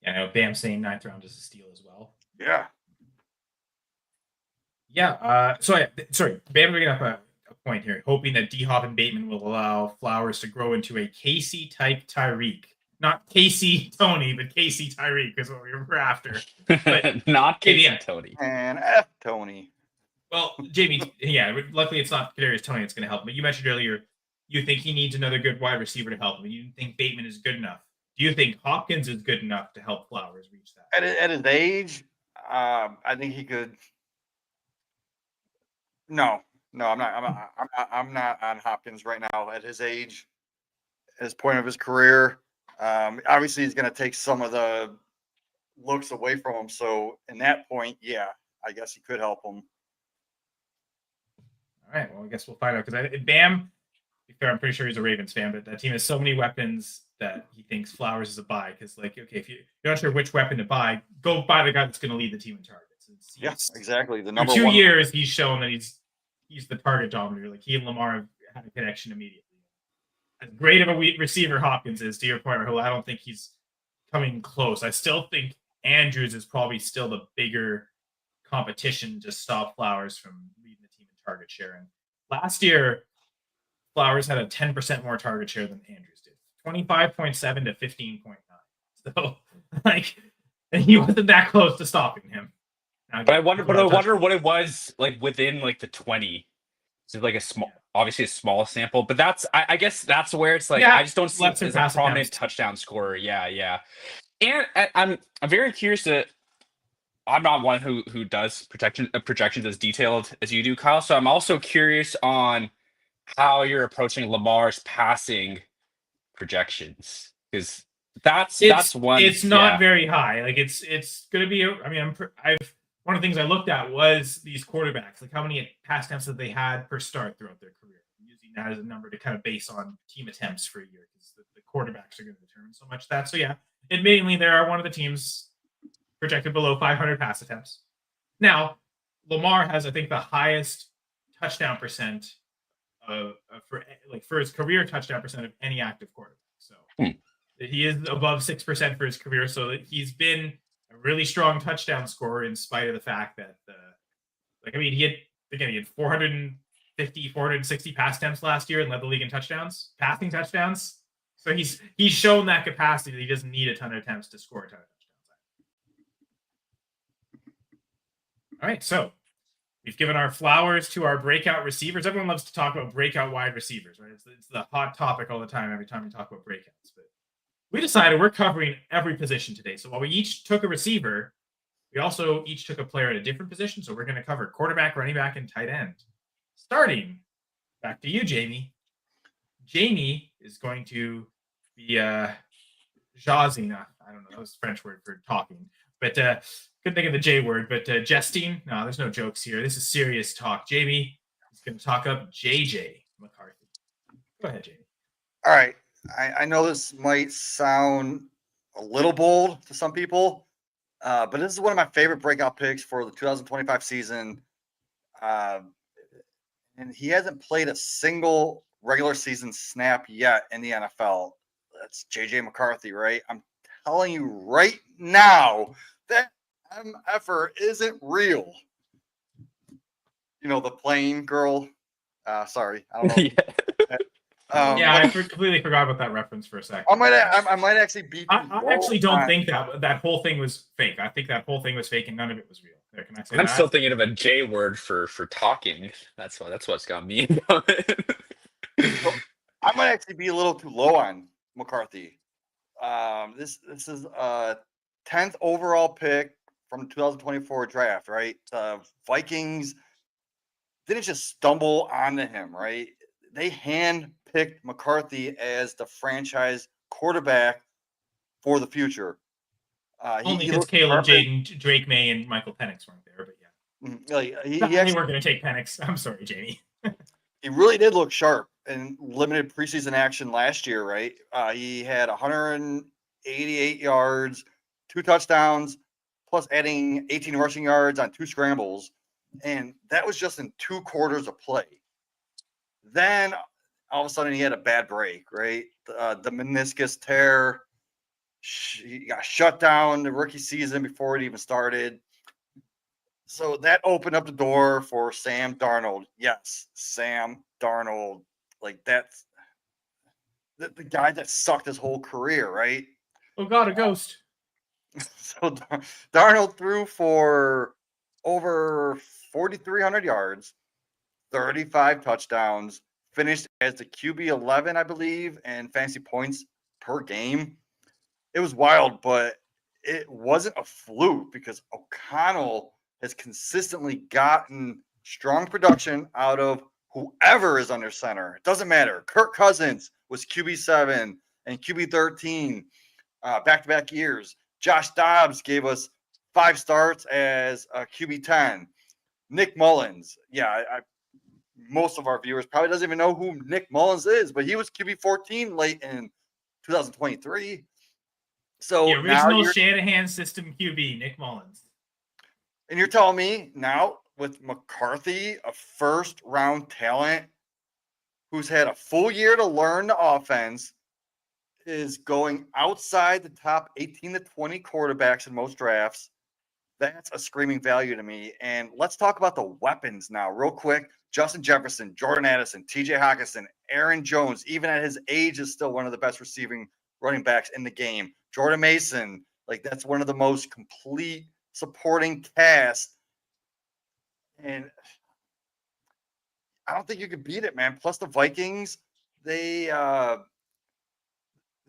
Yeah, I know Bam saying 9th round is a steal as well.
Yeah.
Yeah. Sorry, Bam bringing up a point here, hoping that D-Hop and Bateman will allow Flowers to grow into a Casey-type Tyreek. Not Casey Tony, but Casey Tyreek is what we were after. But
not Casey Tony.
And F Tony.
Well, Jamie, luckily it's not Kadarius Toney that's going to help. But you mentioned earlier you think he needs another good wide receiver to help him. You didn't think Bateman is good enough. Do you think Hopkins is good enough to help Flowers reach that?
At his age, I think he could. No, I'm not. I'm not on Hopkins right now. At his age, at his point of his career, obviously he's going to take some of the looks away from him. So in that point, yeah, I guess he could help him.
All right. Well, I guess we'll find out, because Bam. I'm pretty sure he's a Ravens fan, but that team has so many weapons that he thinks Flowers is a buy. Because, like, okay, if you're not sure which weapon to buy, go buy the guy that's going to lead the team in targets.
Yeah, exactly. The
In
number
2
one.
years, he's shown that he's the target dominator. Like he and Lamar have had a connection immediately. As great of a receiver Hopkins is, to your point, Rahul, I don't think he's coming close. I still think Andrews is probably still the bigger competition to stop Flowers from leading the team in target share. And last year, Flowers had a 10% more target share than Andrews did, 25.7 to 15.9. So, like, and he wasn't that close to stopping him. Now,
But I wonder what it was like within like the 20. So like a small, obviously a small sample, but I guess that's where it's like I just don't see him as a prominent touchdown scorer. Yeah. And I'm very curious to. I'm not one who does projections as detailed as you do, Kyle. So I'm also curious on how you're approaching Lamar's passing projections, because that's one.
It's not very high. Like it's going to be. One of the things I looked at was these quarterbacks, like how many pass attempts that they had per start throughout their career. I'm using that as a number to kind of base on team attempts for a year, because the quarterbacks are going to determine so much of that. So yeah, admittedly, they are one of the teams projected below 500 pass attempts. Now, Lamar has, I think, the highest touchdown percent for his career touchdown percent of any active quarterback. So he is above 6% for his career. So he's been a really strong touchdown scorer in spite of the fact that he had 450, 460 pass attempts last year and led the league in passing touchdowns. So he's shown that capacity that he doesn't need a ton of attempts to score a ton of touchdowns. All right, so we've given our flowers to our breakout receivers. Everyone loves to talk about breakout wide receivers, right? It's the hot topic all the time every time we talk about breakouts. But we decided we're covering every position today. So while we each took a receiver, we also each took a player at a different position. So we're going to cover quarterback, running back, and tight end. Starting, back to you, Jamie. Jamie is going to be jazzing. I don't know, that was the French word for talking. But couldn't think of the J word, but jesting. No, there's no jokes here. This is serious talk. Jamie is going to talk up JJ McCarthy. Go ahead, Jamie.
All right. I know this might sound a little bold to some people, but this is one of my favorite breakout picks for the 2025 season. And he hasn't played a single regular season snap yet in the NFL. That's JJ McCarthy, right? I'm telling you right now that MFer isn't real. You know, the plane girl. Sorry, I don't know.
I completely forgot about that reference for a second.
I might actually be.
I actually don't think that whole thing was fake. I think that whole thing was fake and none of it was real. There, can I say
I'm
that?
still thinking of a J word for talking. That's what's got me.
So, I might actually be a little too low on McCarthy. This is a 10th overall pick from the 2024 draft, right? Vikings didn't just stumble onto him, right? They hand-picked McCarthy as the franchise quarterback for the future.
Only because Caleb, Jaden, Drake May, and Michael Penix weren't there, but yeah. He actually weren't going to take Penix. I'm sorry, Jamie.
He really did look sharp in limited preseason action last year, right? He had 188 yards, 2 touchdowns, plus adding 18 rushing yards on 2 scrambles. And that was just in 2 quarters of play. Then all of a sudden he had a bad break, right? The meniscus tear. He got shut down the rookie season before it even started. So that opened up the door for Sam Darnold. Yes, Sam Darnold. Like that's the guy that sucked his whole career, right?
Oh, God, a ghost.
So Darnold threw for over 4,300 yards, 35 touchdowns, finished as the QB 11, I believe, and fantasy points per game. It was wild, but it wasn't a fluke because O'Connell has consistently gotten strong production out of whoever is under center. It doesn't matter. Kirk Cousins was QB7 and QB13 back-to-back years. Josh Dobbs gave us 5 starts as a QB10. Nick Mullins. Yeah, most of our viewers probably doesn't even know who Nick Mullins is, but he was QB14 late in 2023. So
the original Shanahan system QB, Nick Mullins.
And you're telling me now with McCarthy, a first-round talent who's had a full year to learn the offense, is going outside the top 18 to 20 quarterbacks in most drafts. That's a screaming value to me. And let's talk about the weapons now, real quick. Justin Jefferson, Jordan Addison, TJ Hawkinson, Aaron Jones, even at his age, is still one of the best receiving running backs in the game. Jordan Mason, like that's one of the most complete supporting cast. And I don't think you could beat it, man. Plus the Vikings, they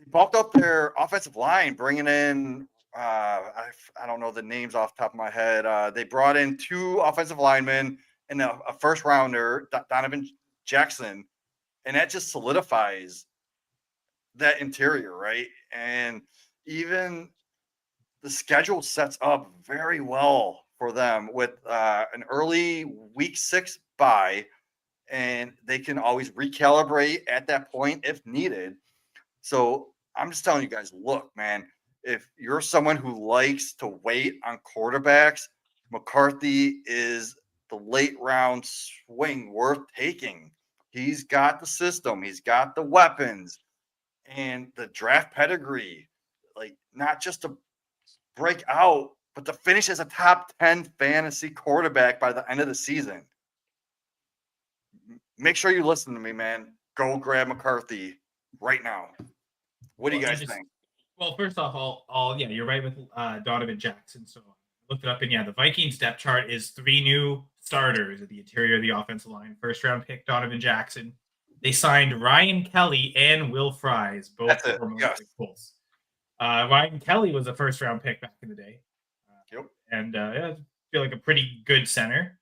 bulked up their offensive line, bringing in I don't know the names off the top of my head. They brought in 2 offensive linemen and a first rounder, Donovan Jackson, and that just solidifies that interior, right? And even the schedule sets up very well for them with an early week 6 bye, and they can always recalibrate at that point if needed. So I'm just telling you guys, look, man, if you're someone who likes to wait on quarterbacks, McCarthy is the late round swing worth taking. He's got the system, he's got the weapons, and the draft pedigree, like not just to break out, but to finish as a top 10 fantasy quarterback by the end of the season. Make sure you listen to me, man. Go grab McCarthy right now. What do you guys think?
Well, first off, yeah, you're right with Donovan Jackson. So I looked it up, and yeah, the Vikings depth chart is 3 new starters at the interior of the offensive line. First round pick Donovan Jackson. They signed Ryan Kelly and Will Fries, both former Colts. Ryan Kelly was a first round pick back in the day.
Yep.
And I feel like a pretty good center.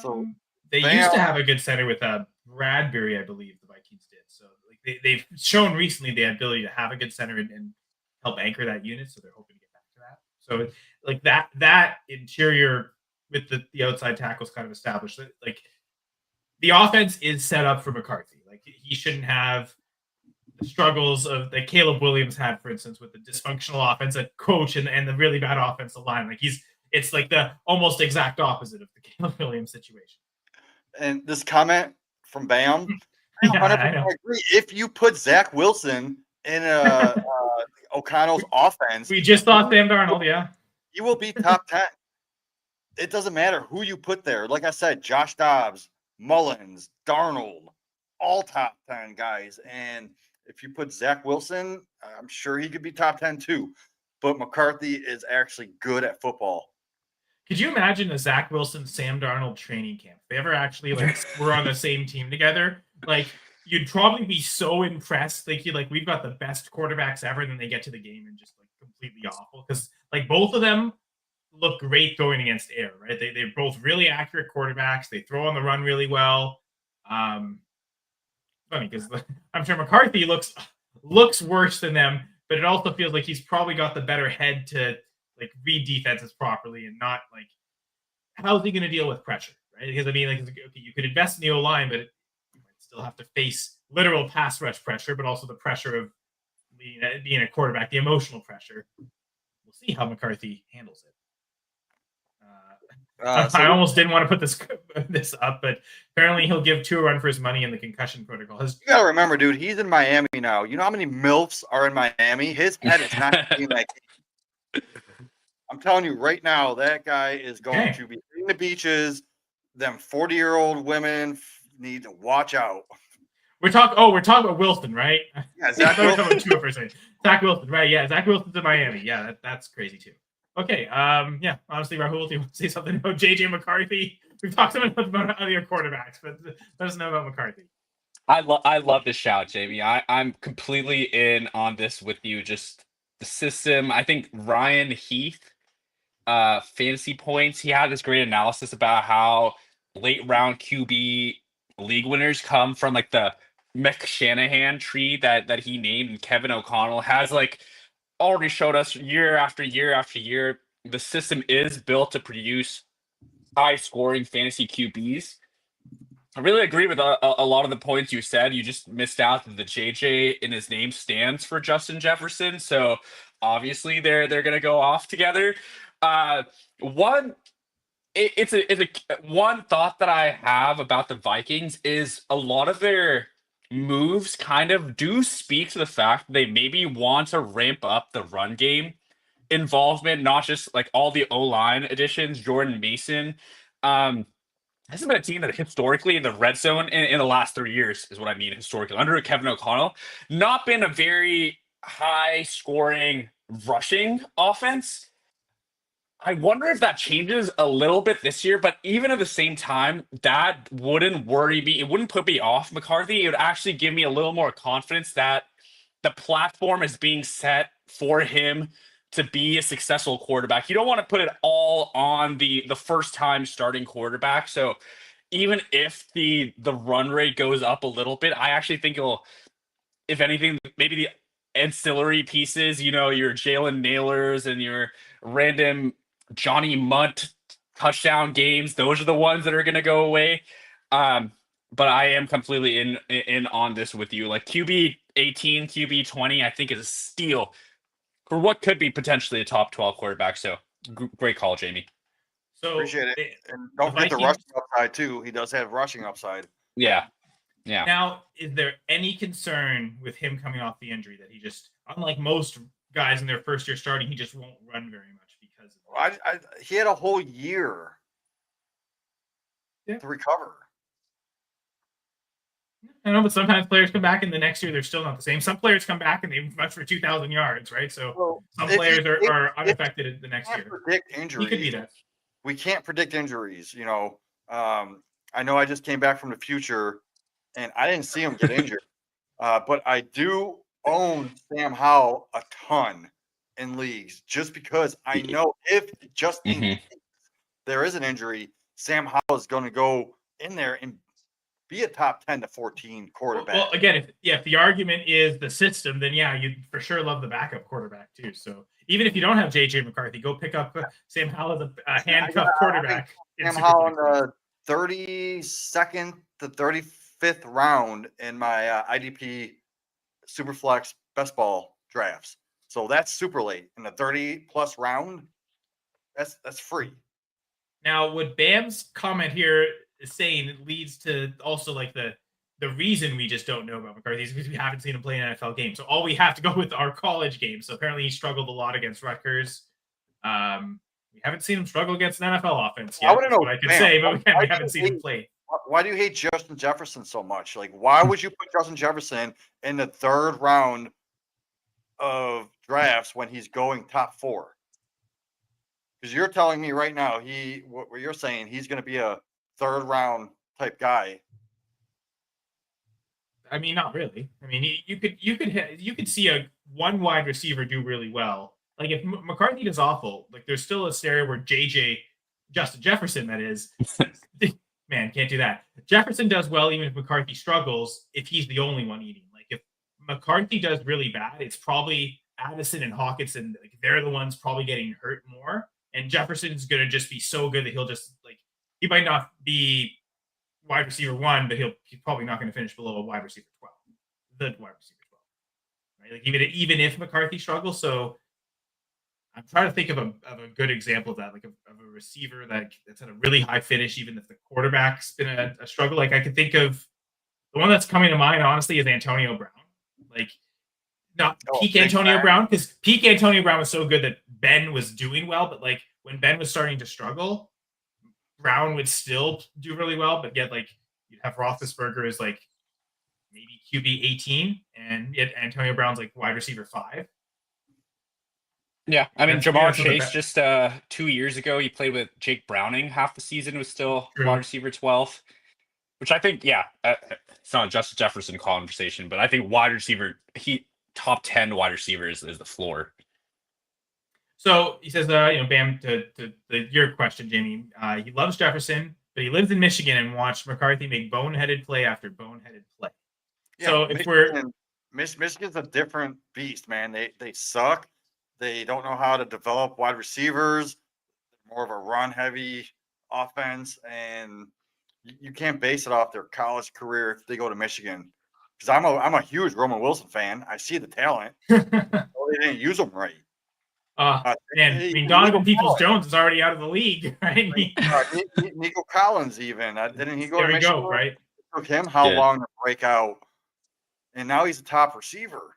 So
they used to have a good center with Bradbury, I believe the Vikings did. So like they've shown recently the ability to have a good center and help anchor that unit. So they're hoping to get back to that. So like that interior with the outside tackles kind of established. Like the offense is set up for McCarthy. Like he shouldn't have the struggles of that Caleb Williams had, for instance, with the dysfunctional offensive coach and the really bad offensive line. Like it's like the almost exact opposite of the Caleb Williams situation.
And this comment from Bam,
I
agree. If you put Zach Wilson in O'Connell's offense,
we just thought Sam Darnold, yeah,
he will be top 10. It doesn't matter who you put there. Like I said, Josh Dobbs, Mullins, Darnold, all top 10 guys. And if you put Zach Wilson, I'm sure he could be top 10 too. But McCarthy is actually good at football.
Could you imagine a Zach Wilson, Sam Darnold training camp? If they ever actually were on the same team together, like you'd probably be so impressed. Like we've got the best quarterbacks ever, and then they get to the game and just like completely awful. Because like both of them look great going against air, right? They're both really accurate quarterbacks. They throw on the run really well. Funny because I'm sure McCarthy looks worse than them, but it also feels like he's probably got the better head to like read defenses properly and not like how's he going to deal with pressure, right? Because I mean, like okay, you could invest in the O-line, but you might still have to face literal pass rush pressure, but also the pressure of being a quarterback, the emotional pressure. We'll see how McCarthy handles it. I almost didn't want to put this up, but apparently he'll give Tua a run for his money in the concussion protocol.
You gotta remember, dude, he's in Miami now. You know how many MILFs are in Miami? His head is not in that game. I'm telling you right now, that guy is going to be in the beaches. Them 40-year-old women need to watch out.
We're talking about Wilson, right?
Yeah, Zach Wilson.
Tua for a second. Zach Wilson, right? Yeah, Zach Wilson's in Miami. Yeah, that's crazy too. Okay. Yeah. Honestly, Rahul, do you want to say something about JJ McCarthy? We've talked about other quarterbacks, but let us know about McCarthy.
I love this shout, Jamie. I'm completely in on this with you. Just the system. I think Ryan Heath, fantasy points. He had this great analysis about how late round QB league winners come from like the McShanahan tree that he named, and Kevin O'Connell has like already showed us year after year after year the system is built to produce high scoring fantasy QBs. I really agree with a lot of the points you said. You just missed out that the JJ in his name stands for Justin Jefferson, so obviously they're gonna go off together. One it's a one thought that I have about the Vikings is a lot of their moves kind of do speak to the fact that they maybe want to ramp up the run game involvement, not just like all the O-line additions, Jordan Mason. This has been a team that historically in the red zone in the last 3 years is what I mean historically under Kevin O'Connell, not been a very high scoring rushing offense. I wonder if that changes a little bit this year, but even at the same time, that wouldn't worry me. It wouldn't put me off McCarthy. It would actually give me a little more confidence that the platform is being set for him to be a successful quarterback. You don't want to put it all on the first time starting quarterback. So even if the run rate goes up a little bit, I actually think it'll, if anything, maybe the ancillary pieces, your Jalen Nailers and your random Johnny Munt touchdown games, those are the ones that are going to go away. But I am completely in on this with you. Like QB 18, QB 20, I think is a steal for what could be potentially a top 12 quarterback. So great call, Jamie.
So appreciate it. And don't forget the rushing upside too. He does have rushing upside.
Yeah.
Now, is there any concern with him coming off the injury that he just, unlike most guys in their first year starting, he just won't run very much because of
that? He had a whole year to recover.
I know, but sometimes players come back and the next year they're still not the same. Some players come back and they rush for 2,000 yards, right? So some players are unaffected the next year.
Predict injuries.
He could be that.
We can't predict injuries. I know I just came back from the future and I didn't see him get injured, but I do own Sam Howell a ton in leagues just because I know if just in case there is an injury, Sam Howell is going to go in there and be a top 10 to 14 quarterback.
Well, again, if the argument is the system, then yeah, you'd for sure love the backup quarterback too. So even if you don't have JJ McCarthy, go pick up Sam Howell as a handcuffed quarterback.
Sam Howell in the 32nd to 35th round in my IDP Superflex best ball drafts. So that's super late in the 30+ round. That's free.
Now, what Bam's comment here is saying it leads to also like the reason we just don't know about McCarthy is because we haven't seen him play an NFL game. So all we have to go with our college games. So apparently he struggled a lot against Rutgers. We haven't seen him struggle against an NFL offense yet.
I want to know
what I could say, but again, we haven't seen him play.
Why do you hate Justin Jefferson so much? Like, why would you put Justin Jefferson in the 3rd round of drafts when he's going top 4? Because you're telling me right now, what you're saying, he's going to be a 3rd round type guy.
I mean, not really. I mean, you could see one wide receiver do really well. Like if McCarthy does awful, like there's still a scenario where Justin Jefferson, that is, man, can't do that. Jefferson does well even if McCarthy struggles. If he's the only one eating, like if McCarthy does really bad, it's probably Addison and Hawkinson. Like they're the ones probably getting hurt more. And Jefferson's going to just be so good that he'll just he might not be wide receiver 1, but he's probably not going to finish below a wide receiver 12, the wide receiver 12, right? Like even if McCarthy struggles. So I'm trying to think of a good example of that, like of a receiver that's had a really high finish, even if the quarterback's been a struggle. Like I could think of the one that's coming to mind, honestly, is Antonio Brown. Like not peak Antonio Brown, because peak Antonio Brown was so good that Ben was doing well, but like when Ben was starting to struggle, Brown would still do really well, but yet like you'd have Roethlisberger as like maybe QB 18, and yet Antonio Brown's like wide receiver 5.
Yeah, I mean Jamar Chase just 2 years ago he played with Jake Browning half the season, was still wide receiver 12, which I think it's not just a Jefferson conversation, but I think wide receiver top 10 wide receivers is the floor.
So he says, Bam, to your question, Jamie, he loves Jefferson, but he lives in Michigan and watched McCarthy make boneheaded play after boneheaded play. Yeah, so if
Michigan's a different beast, man. They suck. They don't know how to develop wide receivers. They're more of a run-heavy offense, and you can't base it off their college career if they go to Michigan. Because I'm a huge Roman Wilson fan. I see the talent. They didn't use them right.
Man, I mean, Donovan Peoples-Jones is already out of the league, right?
Nico Collins even. Didn't he go
There
to
we
Michigan?
go, right?
It took him how long to break out? And now he's a top receiver.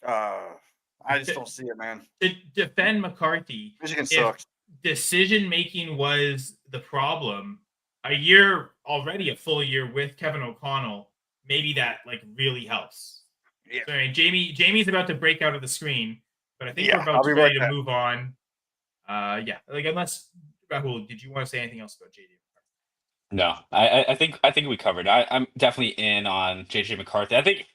I just don't see it, man.
To defend McCarthy,
Michigan sucks.
Decision-making was the problem. A full year with Kevin O'Connell, maybe that like really helps.
Yeah.
So, Jamie's about to break out of the screen, but I think we're about to move on. Unless Rahul, did you want to say anything else about JJ?
No, I think we covered. I'm definitely in on JJ McCarthy. I think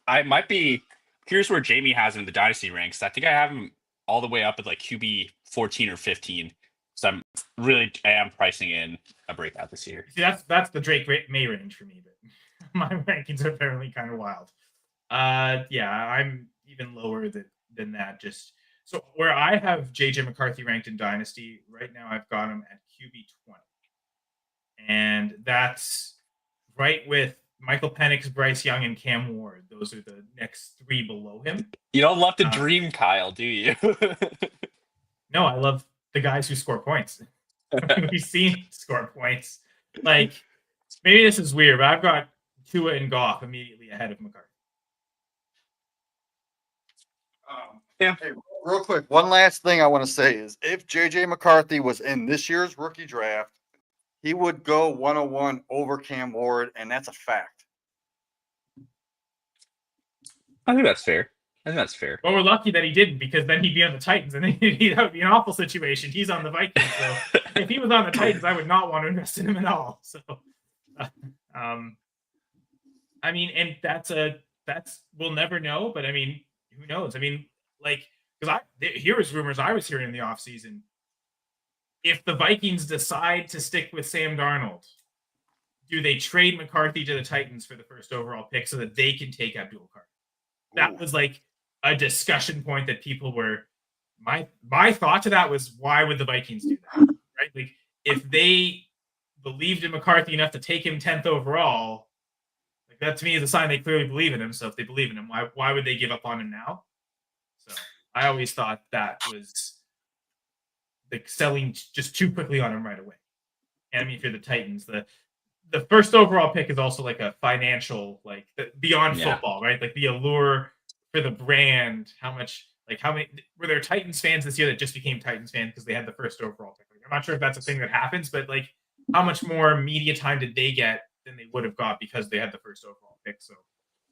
I might be. Here's where Jamie has him in the dynasty ranks. I think I have him all the way up at like QB 14 or 15. So I am pricing in a breakout this year.
See, that's the Drake May range for me, but my rankings are apparently kind of wild. I'm even lower than that. Just so where I have JJ McCarthy ranked in Dynasty right now, I've got him at QB 20. And that's right with Michael Penix, Bryce Young, and Cam Ward. Those are the next three below him.
You don't love to dream, Kyle, do you?
No, I love the guys who score points. We've seen score points. Like, maybe this is weird, but I've got Tua and Goff immediately ahead of McCarthy.
Hey, real quick, one last thing I want to say is if JJ McCarthy was in this year's rookie draft, he would go 101 over Cam Ward, and that's a fact.
I think that's fair.
Well, we're lucky that he didn't, because then he'd be on the Titans, and that would be an awful situation. He's on the Vikings, so if he was on the Titans, I would not want to invest in him at all. So, I mean, and that's we'll never know, but I mean, who knows? I mean, like, because here was rumors I was hearing in the offseason. If the Vikings decide to stick with Sam Darnold, do they trade McCarthy to the Titans for the first overall pick so that they can take Abdul Carter? That was like a discussion point that people were. My thought to that was, why would the Vikings do that? Right? Like, if they believed in McCarthy enough to take him 10th overall, like, that to me is a sign they clearly believe in him. So if they believe in him, why would they give up on him now? So I always thought that was like selling just too quickly on him right away. And I mean, if you're the Titans, the first overall pick is also like a financial, like beyond football, right? Like the allure for the brand. How many were there Titans fans this year that just became Titans fans because they had the first overall pick? Like, I'm not sure if that's a thing that happens, but like, how much more media time did they get than they would have got because they had the first overall pick? So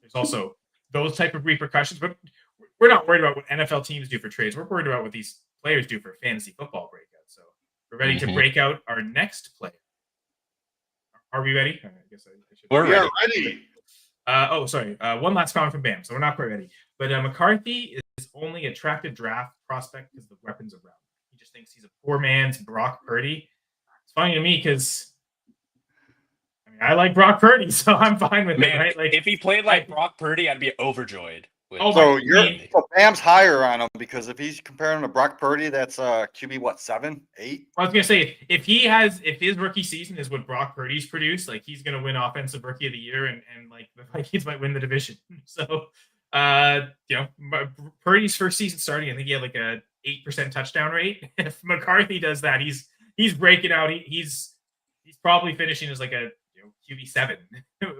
there's also those type of repercussions, but we're not worried about what NFL teams do for trades. We're worried about what these players do for fantasy football breakout. So we're ready to break out our next player. Are we ready? I guess I should.
We're ready.
Sorry. One last comment from Bam. So we're not quite ready. But McCarthy is only attractive draft prospect because the weapons around him. He just thinks he's a poor man's Brock Purdy. It's funny to me because I like Brock Purdy, so I'm fine with it. Right? Like,
if he played like Brock Purdy, I'd be overjoyed.
So Bam's higher on him because if he's comparing him to Brock Purdy, that's QB 7, 8.
I was gonna say if his rookie season is what Brock Purdy's produced, like he's gonna win Offensive Rookie of the Year, and like the Vikings might win the division. So Purdy's first season starting, I think he had like a 8% touchdown rate. If McCarthy does that, he's breaking out. He's probably finishing as like a QB 7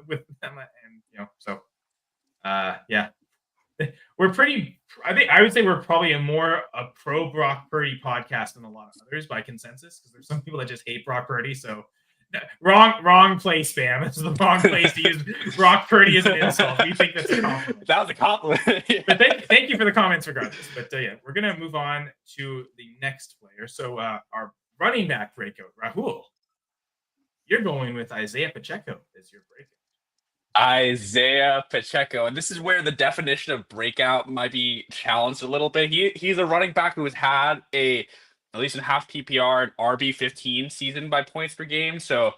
with them, and we're pretty. I would say we're probably a pro Brock Purdy podcast than a lot of others by consensus, because there's some people that just hate Brock Purdy. So wrong place, Spam. This is the wrong place to use Brock Purdy as an insult. We think that's a compliment.
That was a compliment.
But thank you for the comments regardless. But we're gonna move on to the next player. So our running back breakout, Rahul. You're going with Isiah Pacheco as your breakout.
Isiah Pacheco, and this is where the definition of breakout might be challenged a little bit. He's a running back who has had at least in half PPR and RB15 season by points per game. So,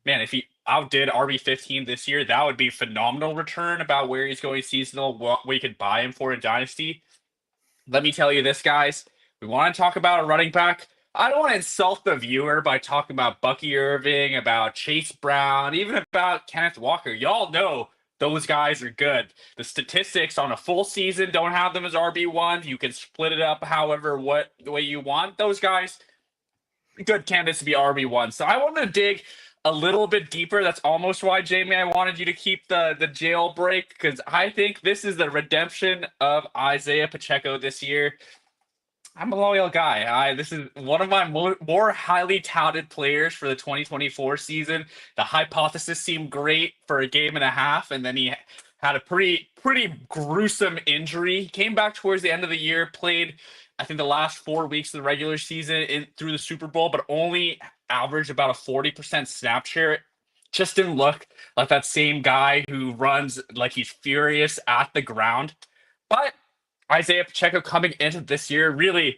man, if he outdid RB15 this year, that would be phenomenal return about where he's going seasonal, what we could buy him for in Dynasty. Let me tell you this, guys. We want to talk about a running back. I don't want to insult the viewer by talking about Bucky Irving, about Chase Brown, even about Kenneth Walker. Y'all know those guys are good. The statistics on a full season don't have them as RB1s. You can split it up however the way you want. Those guys, good candidates to be RB1. So I wanted to dig a little bit deeper. That's almost why, Jamie, I wanted you to keep the jailbreak, because I think this is the redemption of Isiah Pacheco this year. I'm a loyal guy. This is one of my more highly touted players for the 2024 season. The hypothesis seemed great for a game and a half, and then he had a pretty gruesome injury. He came back towards the end of the year, played, I think, the last 4 weeks of the regular season through the Super Bowl, but only averaged about a 40% snap share. Just didn't look like that same guy who runs like he's furious at the ground. But Isiah Pacheco coming into this year, really,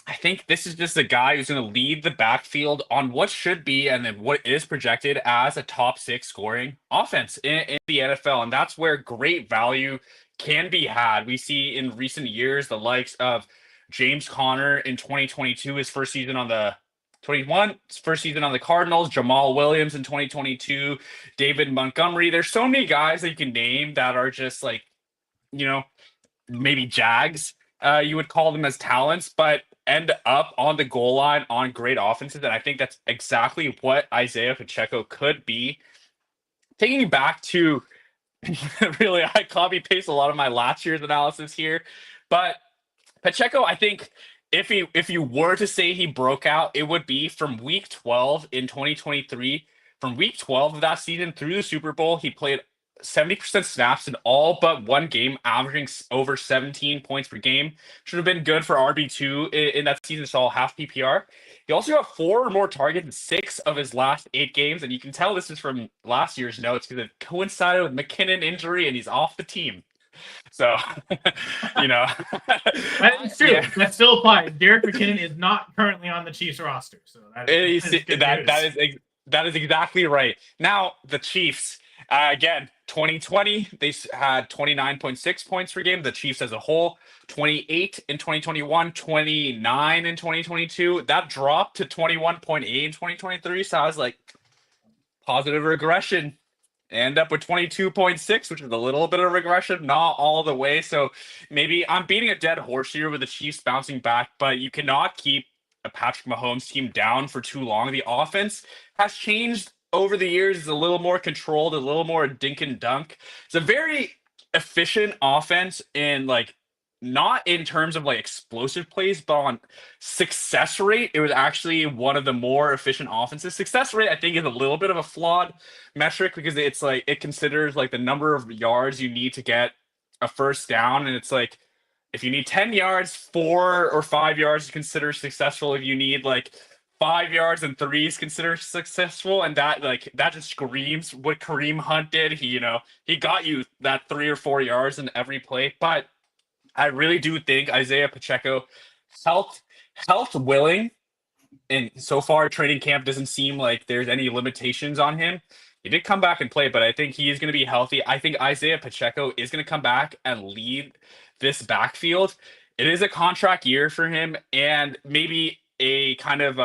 I think this is just a guy who's going to lead the backfield on what should be and then what is projected as a top 6 scoring offense in the NFL. And that's where great value can be had. We see in recent years the likes of James Conner in 2022, his first season on the 21, his first season on the Cardinals, Jamal Williams in 2022, David Montgomery. There's so many guys that you can name that are just like, maybe Jags, you would call them as talents, but end up on the goal line on great offenses. And I think that's exactly what Isiah Pacheco could be. Taking you back to really, I copy paste a lot of my last year's analysis here, but Pacheco, I think if you were to say he broke out, it would be from week 12 in 2023. From week 12 of that season through the Super Bowl, he played 70% snaps in all but one game, averaging over 17 points per game. Should have been good for RB2 in that season, saw half PPR. He also got 4 or more targets in 6 of his last 8 games, and you can tell this is from last year's notes because it coincided with McKinnon injury, and he's off the team. So,
That's true.
Yeah.
That still applies. Derek McKinnon is not currently on the Chiefs roster, so that is
exactly right. Now the Chiefs, again, 2020 they had 29.6 points per game. The Chiefs as a whole, 28 in 2021, 29 in 2022. That dropped to 21.8 in 2023. So I was like, positive regression. End up with 22.6, which is a little bit of regression, not all the way. So maybe I'm beating a dead horse here with the Chiefs bouncing back, but you cannot keep a Patrick Mahomes team down for too long. The offense has changed over the years. It's a little more controlled, a little more dink and dunk. It's a very efficient offense in not in terms of explosive plays, but on success rate, it was actually one of the more efficient offenses. Success rate, I think, is a little bit of a flawed metric because it's it considers the number of yards you need to get a first down, and it's if you need 10 yards, 4 or 5 yards is considered successful. If you need 5 yards and 3 is considered successful, and that that just screams what Kareem Hunt did. He got you that 3 or 4 yards in every play, but I really do think Isiah Pacheco, health willing, and so far training camp doesn't seem like there's any limitations on him. He did come back and play, but I think he is going to be healthy. I think Isiah Pacheco is going to come back and lead this backfield. It is a contract year for him, and maybe a kind of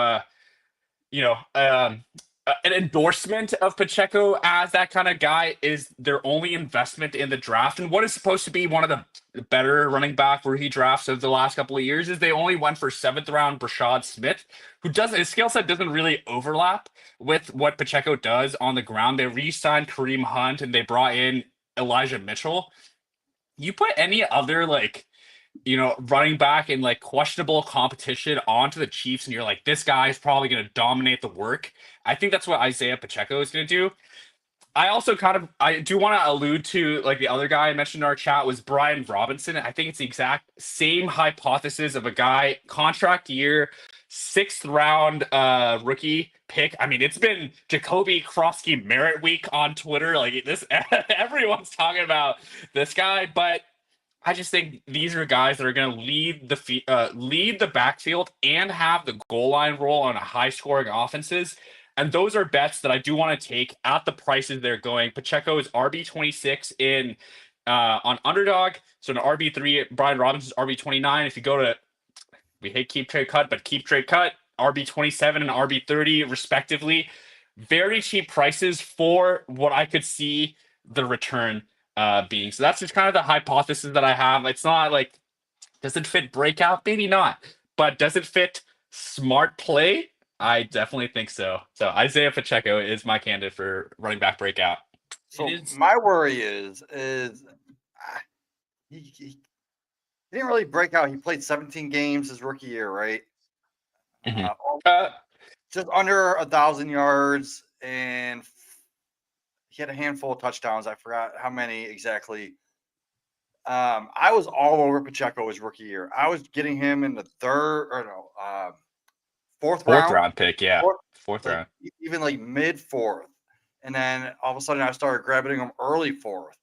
an endorsement of Pacheco as that kind of guy is their only investment in the draft. And what is supposed to be one of the better running back rookie drafts of the last couple of years is they only went for 7th round Brashad Smith, who his skill set doesn't really overlap with what Pacheco does on the ground. They re-signed Kareem Hunt and they brought in Elijah Mitchell. You put any other running back in questionable competition onto the Chiefs, and you're this guy is probably going to dominate the work. I think that's what Isiah Pacheco is going to do. I also I do want to allude to the other guy I mentioned in our chat was Brian Robinson. I think it's the exact same hypothesis of a guy, contract year, 6th round rookie pick. I mean, it's been Jacoby Krosky Merit Week on Twitter. Everyone's talking about this guy, but I just think these are guys that are going to lead the backfield and have the goal line role on a high-scoring offenses. And those are bets that I do want to take at the prices they're going. Pacheco is RB26 on Underdog. So an RB3, Brian Robinson's RB29. If you go to, we hate Keep Trade Cut, but Keep Trade Cut, RB27 and RB30 respectively. Very cheap prices for what I could see the return being. So that's just kind of the hypothesis that I have. It's not like, does it fit breakout? Maybe not. But does it fit smart play? I definitely think so. So Isiah Pacheco is my candidate for running back breakout.
So
It is-
my worry is he didn't really break out. He played 17 games his rookie year, right?
Mhm.
Just under 1,000 yards, and he had a handful of touchdowns. I forgot how many exactly. I was all over Pacheco his rookie year. I was getting him in the fourth
Fourth
round.
round pick, yeah. Fourth
Like,
round.
even like mid fourth. And then all of a sudden I started grabbing him early fourth.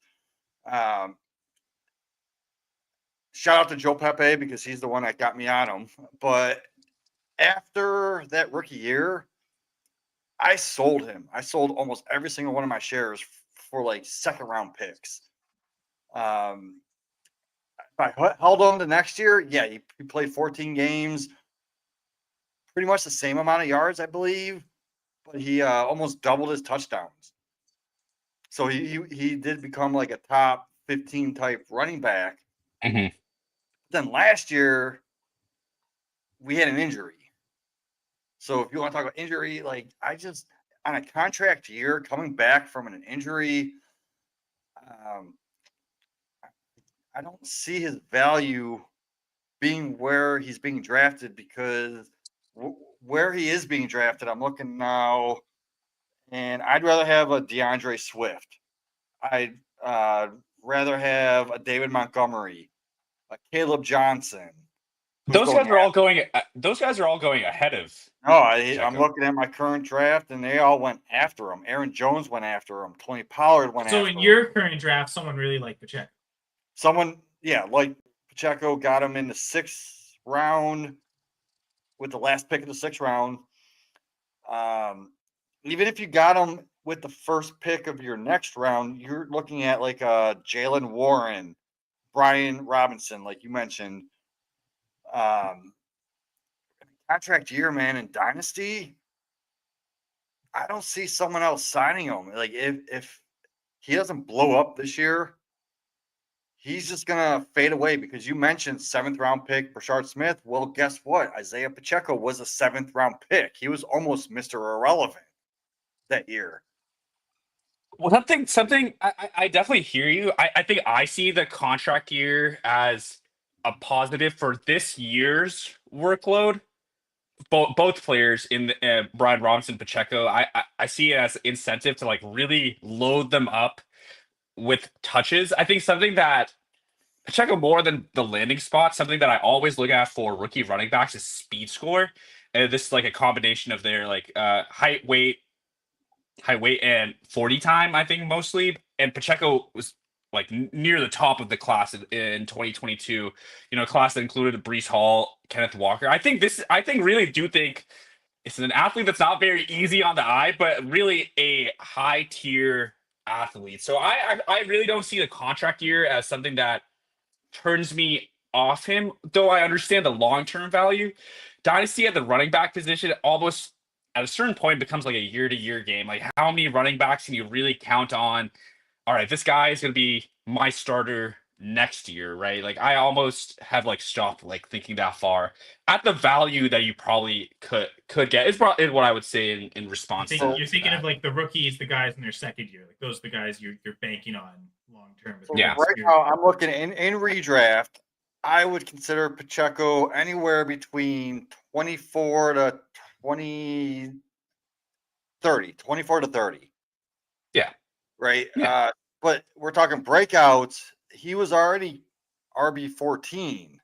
Shout out to Joe Pepe because he's the one that got me on him. But after that rookie year, I sold him. I sold almost every single one of my shares for like second round picks. If I held on to next year, yeah, he played 14 games, pretty much the same amount of yards, I believe, but he almost doubled his touchdowns. So he did become like a top 15 type running back.
Mhm.
Then last year, we had an injury. So if you want to talk about injury, like on a contract year, coming back from an injury, I don't see his value being where he's being drafted because where he is being drafted, I'm looking now, and I'd rather have a DeAndre Swift. I'd rather have a David Montgomery, a Caleb Johnson.
Those guys are all going. Those guys are all going ahead of.
No, I'm looking at my current draft, and they all went after him. Aaron Jones went after him. Tony Pollard went after him.
So in your current draft, someone really liked Pacheco.
Someone, yeah, like Pacheco, got him in the 6th round with the last pick of the 6th round. Even if you got him with the first pick of your next round, you're looking at like Jalen Warren, Brian Robinson, like you mentioned. Contract year, man, in Dynasty, I don't see someone else signing him. Like if he doesn't blow up this year, he's just gonna fade away because you mentioned 7th round pick Brashard Smith. Well, guess what? Isiah Pacheco was a 7th round pick. He was almost Mr. Irrelevant that year.
Well, something I definitely hear you. I think I see the contract year as a positive for this year's workload. Both players in the, Brian Robinson, Pacheco, I see it as incentive to like really load them up with touches. I think something that Pacheco more than the landing spot, something that I always look at for rookie running backs is speed score. And this is like a combination of their like height, weight, and 40 time, I think mostly. And Pacheco was like near the top of the class in 2022. You know, a class that included Brees Hall, Kenneth Walker. I think really do think it's an athlete that's not very easy on the eye, but really a high tier athlete. So I really don't see the contract year as something that turns me off him, though I understand the long term value. Dynasty at the running back position almost at a certain point becomes like a year to year game. Like, how many running backs can you really count on? All right, this guy is going to be my starter next year, right? Like, I almost have like stopped like thinking that far at the value that you probably could get. Is what I would say in response.
You're thinking of like the rookies, the guys in their second year. Like those are the guys you're banking on long term.
So right now, I'm looking in redraft. I would consider Pacheco anywhere between 24 to 20, 30, 24 to 30.
Yeah.
Right.
Yeah.
But we're talking breakouts. He was already RB14.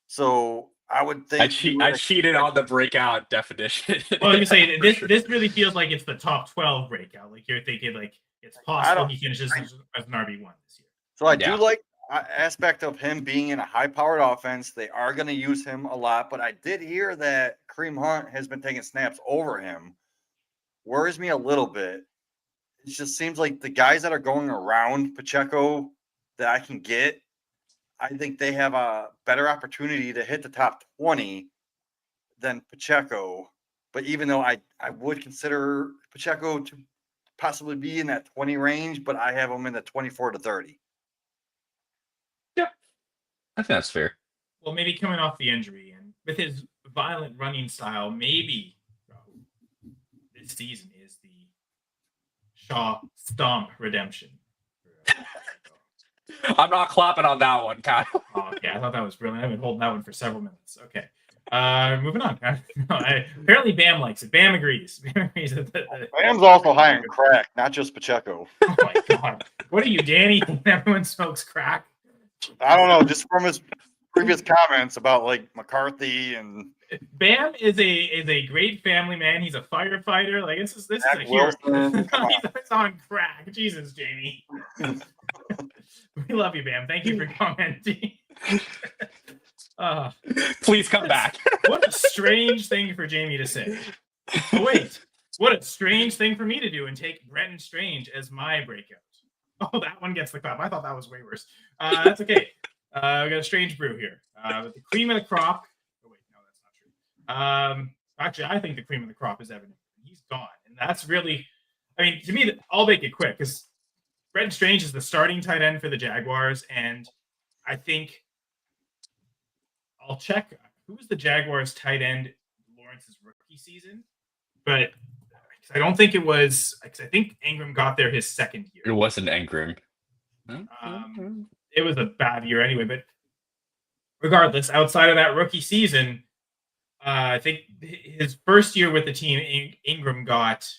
So I would think
I cheated on the breakout definition.
Well, I was gonna say
sure.
this really feels like it's the top 12 breakout. Like you're thinking like it's possible he finishes as an RB1 this year.
So I do like aspect of him being in a high-powered offense. They are going to use him a lot, but I did hear that Kareem Hunt has been taking snaps over him. Worries me a little bit. It just seems like the guys that are going around Pacheco that I can get, I think they have a better opportunity to hit the top 20 than Pacheco. But even though I would consider Pacheco to possibly be in that 20 range, but I have him in the 24 to 30.
Yeah, I think that's fair.
Well, maybe coming off the injury and with his violent running style, maybe this season is the Shaw Stomp redemption.
I'm not clapping on that one, Kyle.
Oh, okay, I thought that was brilliant. I've been holding that one for several minutes. Okay. Moving on. Apparently Bam likes it. Bam agrees.
Bam's also high on crack, not just Pacheco.
Oh my god. What are you, Danny? Everyone smokes crack.
I don't know, just from his previous comments about like McCarthy and
Bam is a great family man. He's a firefighter. Like this is a hero. He's on crack. Jesus, Jamie. We love you, Bam. Thank you for commenting.
Please come back.
What a strange thing for Jamie to say. Oh, wait. What a strange thing for me to do and take Brenton Strange as my breakout. Oh, that one gets the clap. I thought that was way worse. That's okay. We got a strange brew here. The cream of the crop. Oh, wait. No, that's not true. Actually, I think the cream of the crop is Evan. He's gone. And that's really, I mean, to me, I'll make it quick because Brenton Strange is the starting tight end for the Jaguars. And I think I'll check who was the Jaguars tight end Lawrence's rookie season, but I don't think it was. I think Ingram got there his second year.
It wasn't Ingram.
It was a bad year anyway. But regardless, outside of that rookie season, I think his first year with the team, Ingram got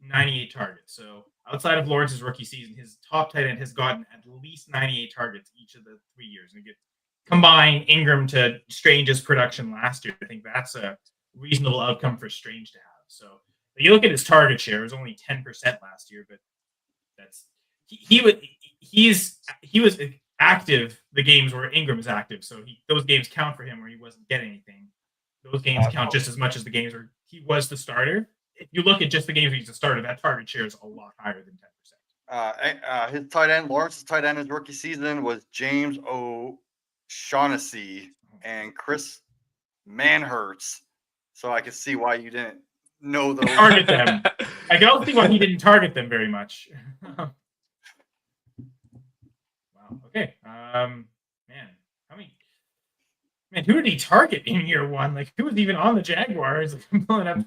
98 targets. So outside of Lawrence's rookie season, his top tight end has gotten at least 98 targets each of the 3 years. And combine Ingram to Strange's production last year, I think that's a reasonable outcome for Strange to have. So you look at his target share; it was only 10% last year, but that's he was active the games where Ingram is active. So those games count for him where he wasn't getting anything. Those games count just as much as the games where he was the starter. If you look at just the games where he's a starter, that target share is a lot higher than 10%.
His tight end, Lawrence's tight end, his rookie season was James O'Shaughnessy and Chris Manhertz. So I can see why you didn't know those.
Target them. I can also see why he didn't target them very much. Wow. Okay. Who did he target in year one? Like, who was even on the Jaguars?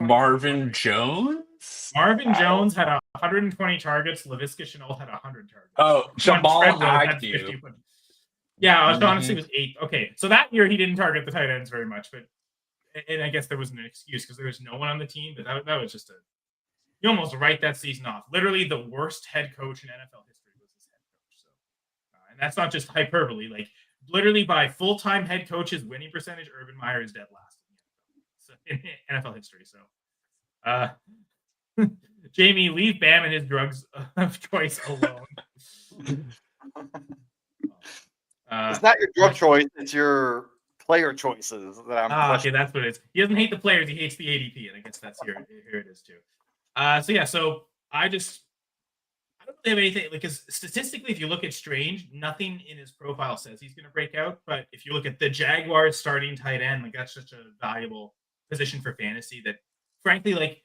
Marvin Jones?
Marvin Jones had 120 targets. Laviska Shenault had 100 targets.
Oh, Jamal Agnew.
Yeah, O'Shaughnessy was 8. Okay, so that year he didn't target the tight ends very much, but and I guess there wasn't an excuse because there was no one on the team, but that was just you almost write that season off. Literally the worst head coach in NFL history was his head coach. So, and that's not just hyperbole. Like, literally by full-time head coach's winning percentage, Urban Meyer is dead last in NFL history. So, Jamie, leave Bam and his drugs of choice alone.
It's not your drug choice; it's your player choices that I'm.
Okay, that's what it is. He doesn't hate the players; he hates the ADP, and I guess that's here it is too. So I don't really have anything because statistically, if you look at Strange, nothing in his profile says he's going to break out. But if you look at the Jaguars starting tight end, like that's such a valuable position for fantasy that, frankly, like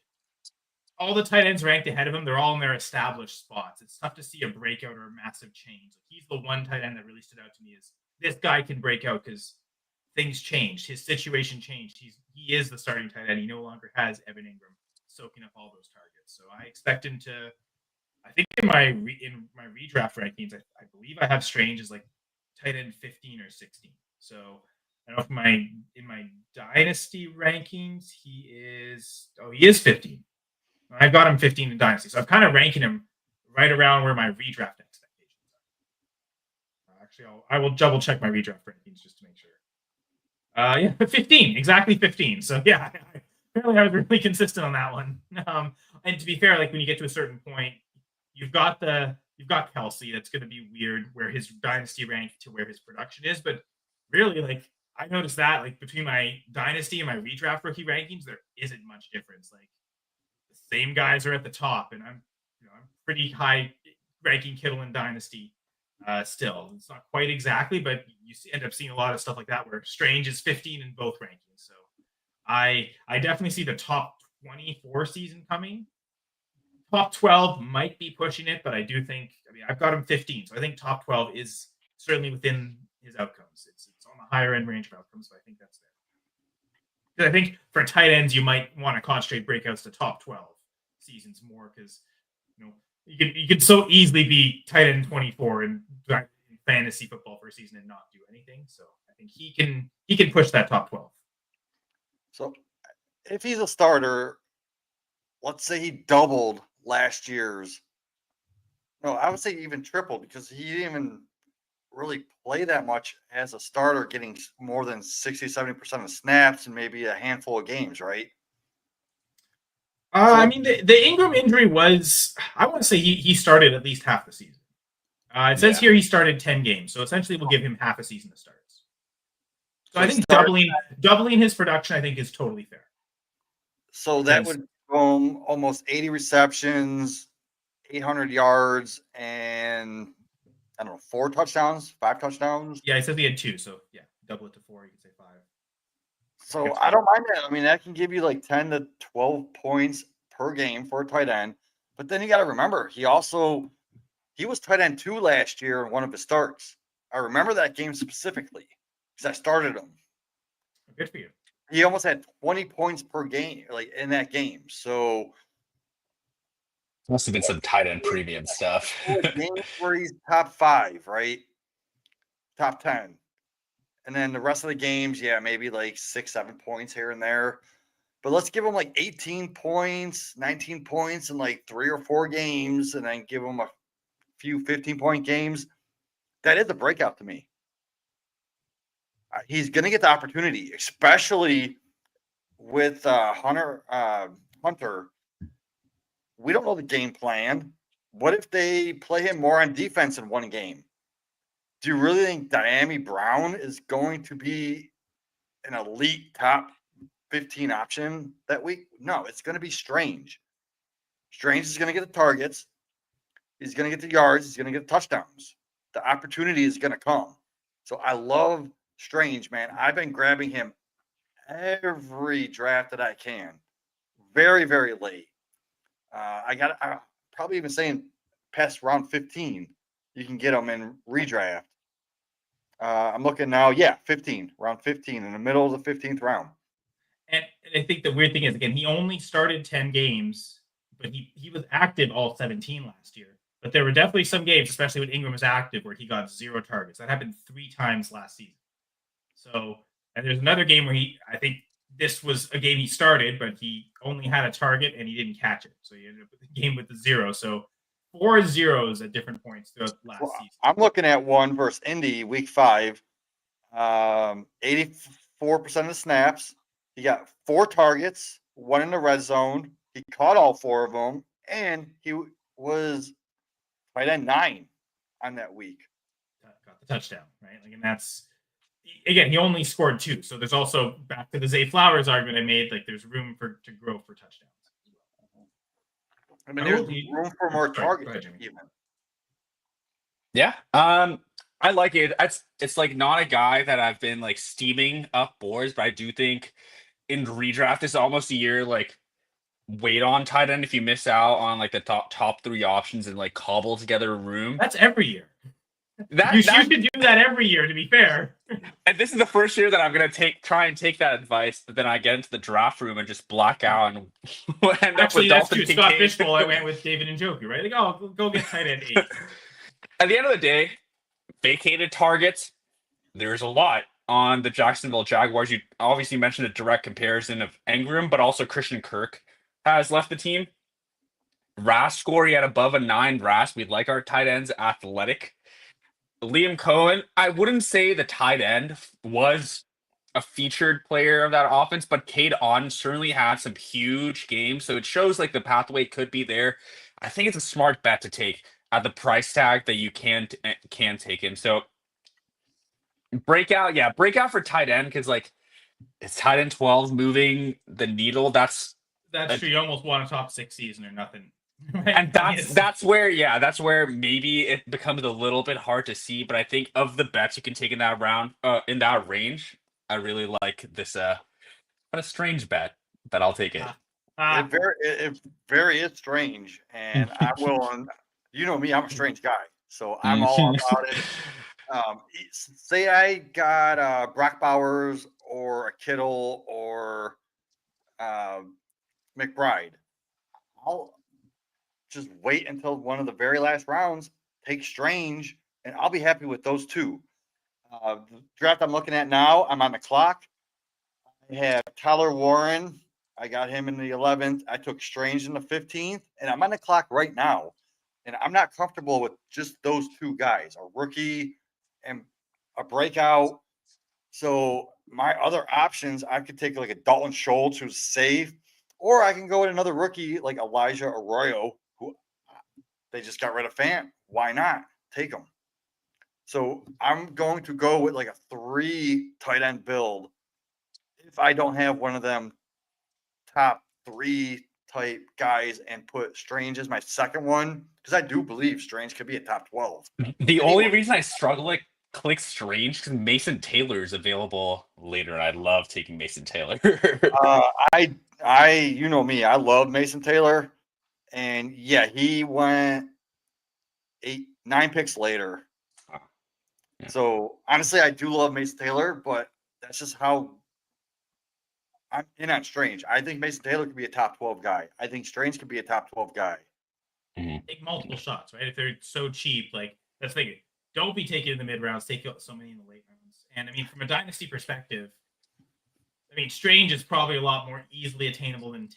all the tight ends ranked ahead of him, they're all in their established spots. It's tough to see a breakout or a massive change. Like, he's the one tight end that really stood out to me is this guy can break out because things changed. His situation changed. He is the starting tight end. He no longer has Evan Ingram soaking up all those targets. So I expect him to. I think in my redraft rankings, I believe I have Strange as like tight end 15 or 16. So I don't know if in my dynasty rankings he is 15. I've got him 15 in Dynasty, so I'm kind of ranking him right around where my redraft expectations are. Actually, I will double check my redraft rankings just to make sure. 15, exactly 15. So yeah, apparently I was really consistent on that one. And to be fair, like when you get to a certain point, you've got Kelsey. That's going to be weird where his Dynasty rank to where his production is, but really, like I noticed that like between my Dynasty and my redraft rookie rankings, there isn't much difference. Like. Same guys are at the top, and I'm pretty high ranking Kittle in Dynasty still. It's not quite exactly, but you end up seeing a lot of stuff like that where Strange is 15 in both rankings. So I definitely see the top 24 season coming. top 12 might be pushing it, but I do think, I've got him 15. So I think top 12 is certainly within his outcomes. It's on the higher end range of outcomes, so I think that's there. Because I think for tight ends, you might want to concentrate breakouts to top 12 seasons more because you could so easily be tight end 24 in fantasy football for a season and not do anything. So I think he can push that top 12.
So if he's a starter, let's say he doubled last year's. No, I would say even tripled because he didn't even really play that much as a starter, getting more than 60-70% of snaps and maybe a handful of games, right?
The Ingram injury was, I want to say he started at least half the season. It says here he started 10 games, so essentially we'll give him half a season of starts. So I think doubling his production, I think, is totally fair.
So that would almost 80 receptions, 800 yards, and I don't know, 4 touchdowns, 5 touchdowns.
Yeah, it says he had 2, so yeah, double it to 4, you can say 5.
So I don't mind that. That can give you like 10 to 12 points per game for a tight end. But then you got to remember, he was tight end 2 last year in one of his starts. I remember that game specifically because I started him.
Good for you.
He almost had 20 points per game, like in that game. So
must have been some tight end premium stuff.
Games where he's top 5, right? Top 10. And then the rest of the games, maybe like 6-7 points here and there. But let's give him like 18 points, 19 points in like 3 or 4 games, and then give him a few 15-point games. That is a breakout to me. He's going to get the opportunity, especially with Hunter. We don't know the game plan. What if they play him more on defense in one game? Do you really think Diami Brown is going to be an elite top 15 option that week? No, it's going to be Strange. Strange is going to get the targets. He's going to get the yards. He's going to get the touchdowns. The opportunity is going to come. So I love Strange, man. I've been grabbing him every draft that I can. Very, very late. I'm probably even saying past round 15, you can get him in redraft. I'm looking now, 15, round 15, in the middle of the 15th round.
And I think the weird thing is, again, he only started 10 games, but he was active all 17 last year. But there were definitely some games, especially when Ingram was active, where he got 0 targets. That happened 3 times last season. So, and there's another game where I think this was a game he started, but he only had a target and he didn't catch it. So he ended up with the game with the 0. So 4 zeros at different points throughout last season.
I'm looking at one versus Indy, week 5. 84% of the snaps. He got 4 targets, 1 in the red zone. He caught all 4 of them, and he was tight end 9 on that week.
Got the touchdown, right? And that's, again, he only scored 2. So there's also, back to the Zay Flowers argument I made, there's room to grow for touchdowns.
There's room for more targets.
Yeah. I like it. It's not a guy that I've been steaming up boards, but I do think in redraft it's almost a year wait on tight end if you miss out on the top 3 options and cobble together a room.
That's every year. You should do that every year, to be fair.
And this is the first year that I'm gonna try and take that advice, but then I get into the draft room and just black out and end up with
that's true. Scott Fishbowl, I went with David Njoku, right? Go get tight end 8.
At the end of the day, vacated targets, there's a lot on the Jacksonville Jaguars. You obviously mentioned a direct comparison of Ingram, but also Christian Kirk has left the team. RAS score, he had above a 9 RAS. We'd like our tight ends athletic. Liam Cohen, I wouldn't say the tight end was a featured player of that offense, but Cade On certainly had some huge games, so it shows the pathway could be there. I think it's a smart bet to take at the price tag that you can take him. So breakout for tight end, because it's tight end 12 moving the needle. That's
true. You almost want a top 6 season or nothing. Right?
And that's where maybe it becomes a little bit hard to see. But I think of the bets you can take in that round, in that range, I really like this a strange bet that I'll take it.
It very is strange, and I will. You know me, I'm a strange guy, so I'm all about it. Say I got Brock Bowers or a Kittle or McBride. I'll just wait until one of the very last rounds, take Strange, and I'll be happy with those two. The draft I'm looking at now, I'm on the clock. I have Tyler Warren. I got him in the 11th. I took Strange in the 15th, and I'm on the clock right now. And I'm not comfortable with just those two guys, a rookie and a breakout. So my other options, I could take like a Dalton Schultz, who's safe, or I can go with another rookie like Elijah Arroyo, who they just got rid of Fant. Why not take him? So I'm going to go with like a 3 tight end build if I don't have one of them top 3 type guys and put Strange as my second one, because I do believe Strange could be a top 12.
The only reason I struggle to click Strange because Mason Taylor is available later, and I love taking Mason Taylor.
You know me, I love Mason Taylor, and yeah, he went 9 picks later.
Yeah.
So honestly, I do love Mason Taylor, but that's just how I'm in on Strange. I think Mason Taylor could be a top 12 guy. I think Strange could be a top 12 guy.
Take multiple shots, right? If they're so cheap, like that's the thing. Don't be taking in the mid rounds. Take so many in the late rounds. And I mean, from a dynasty perspective, I mean, Strange is probably a lot more easily attainable than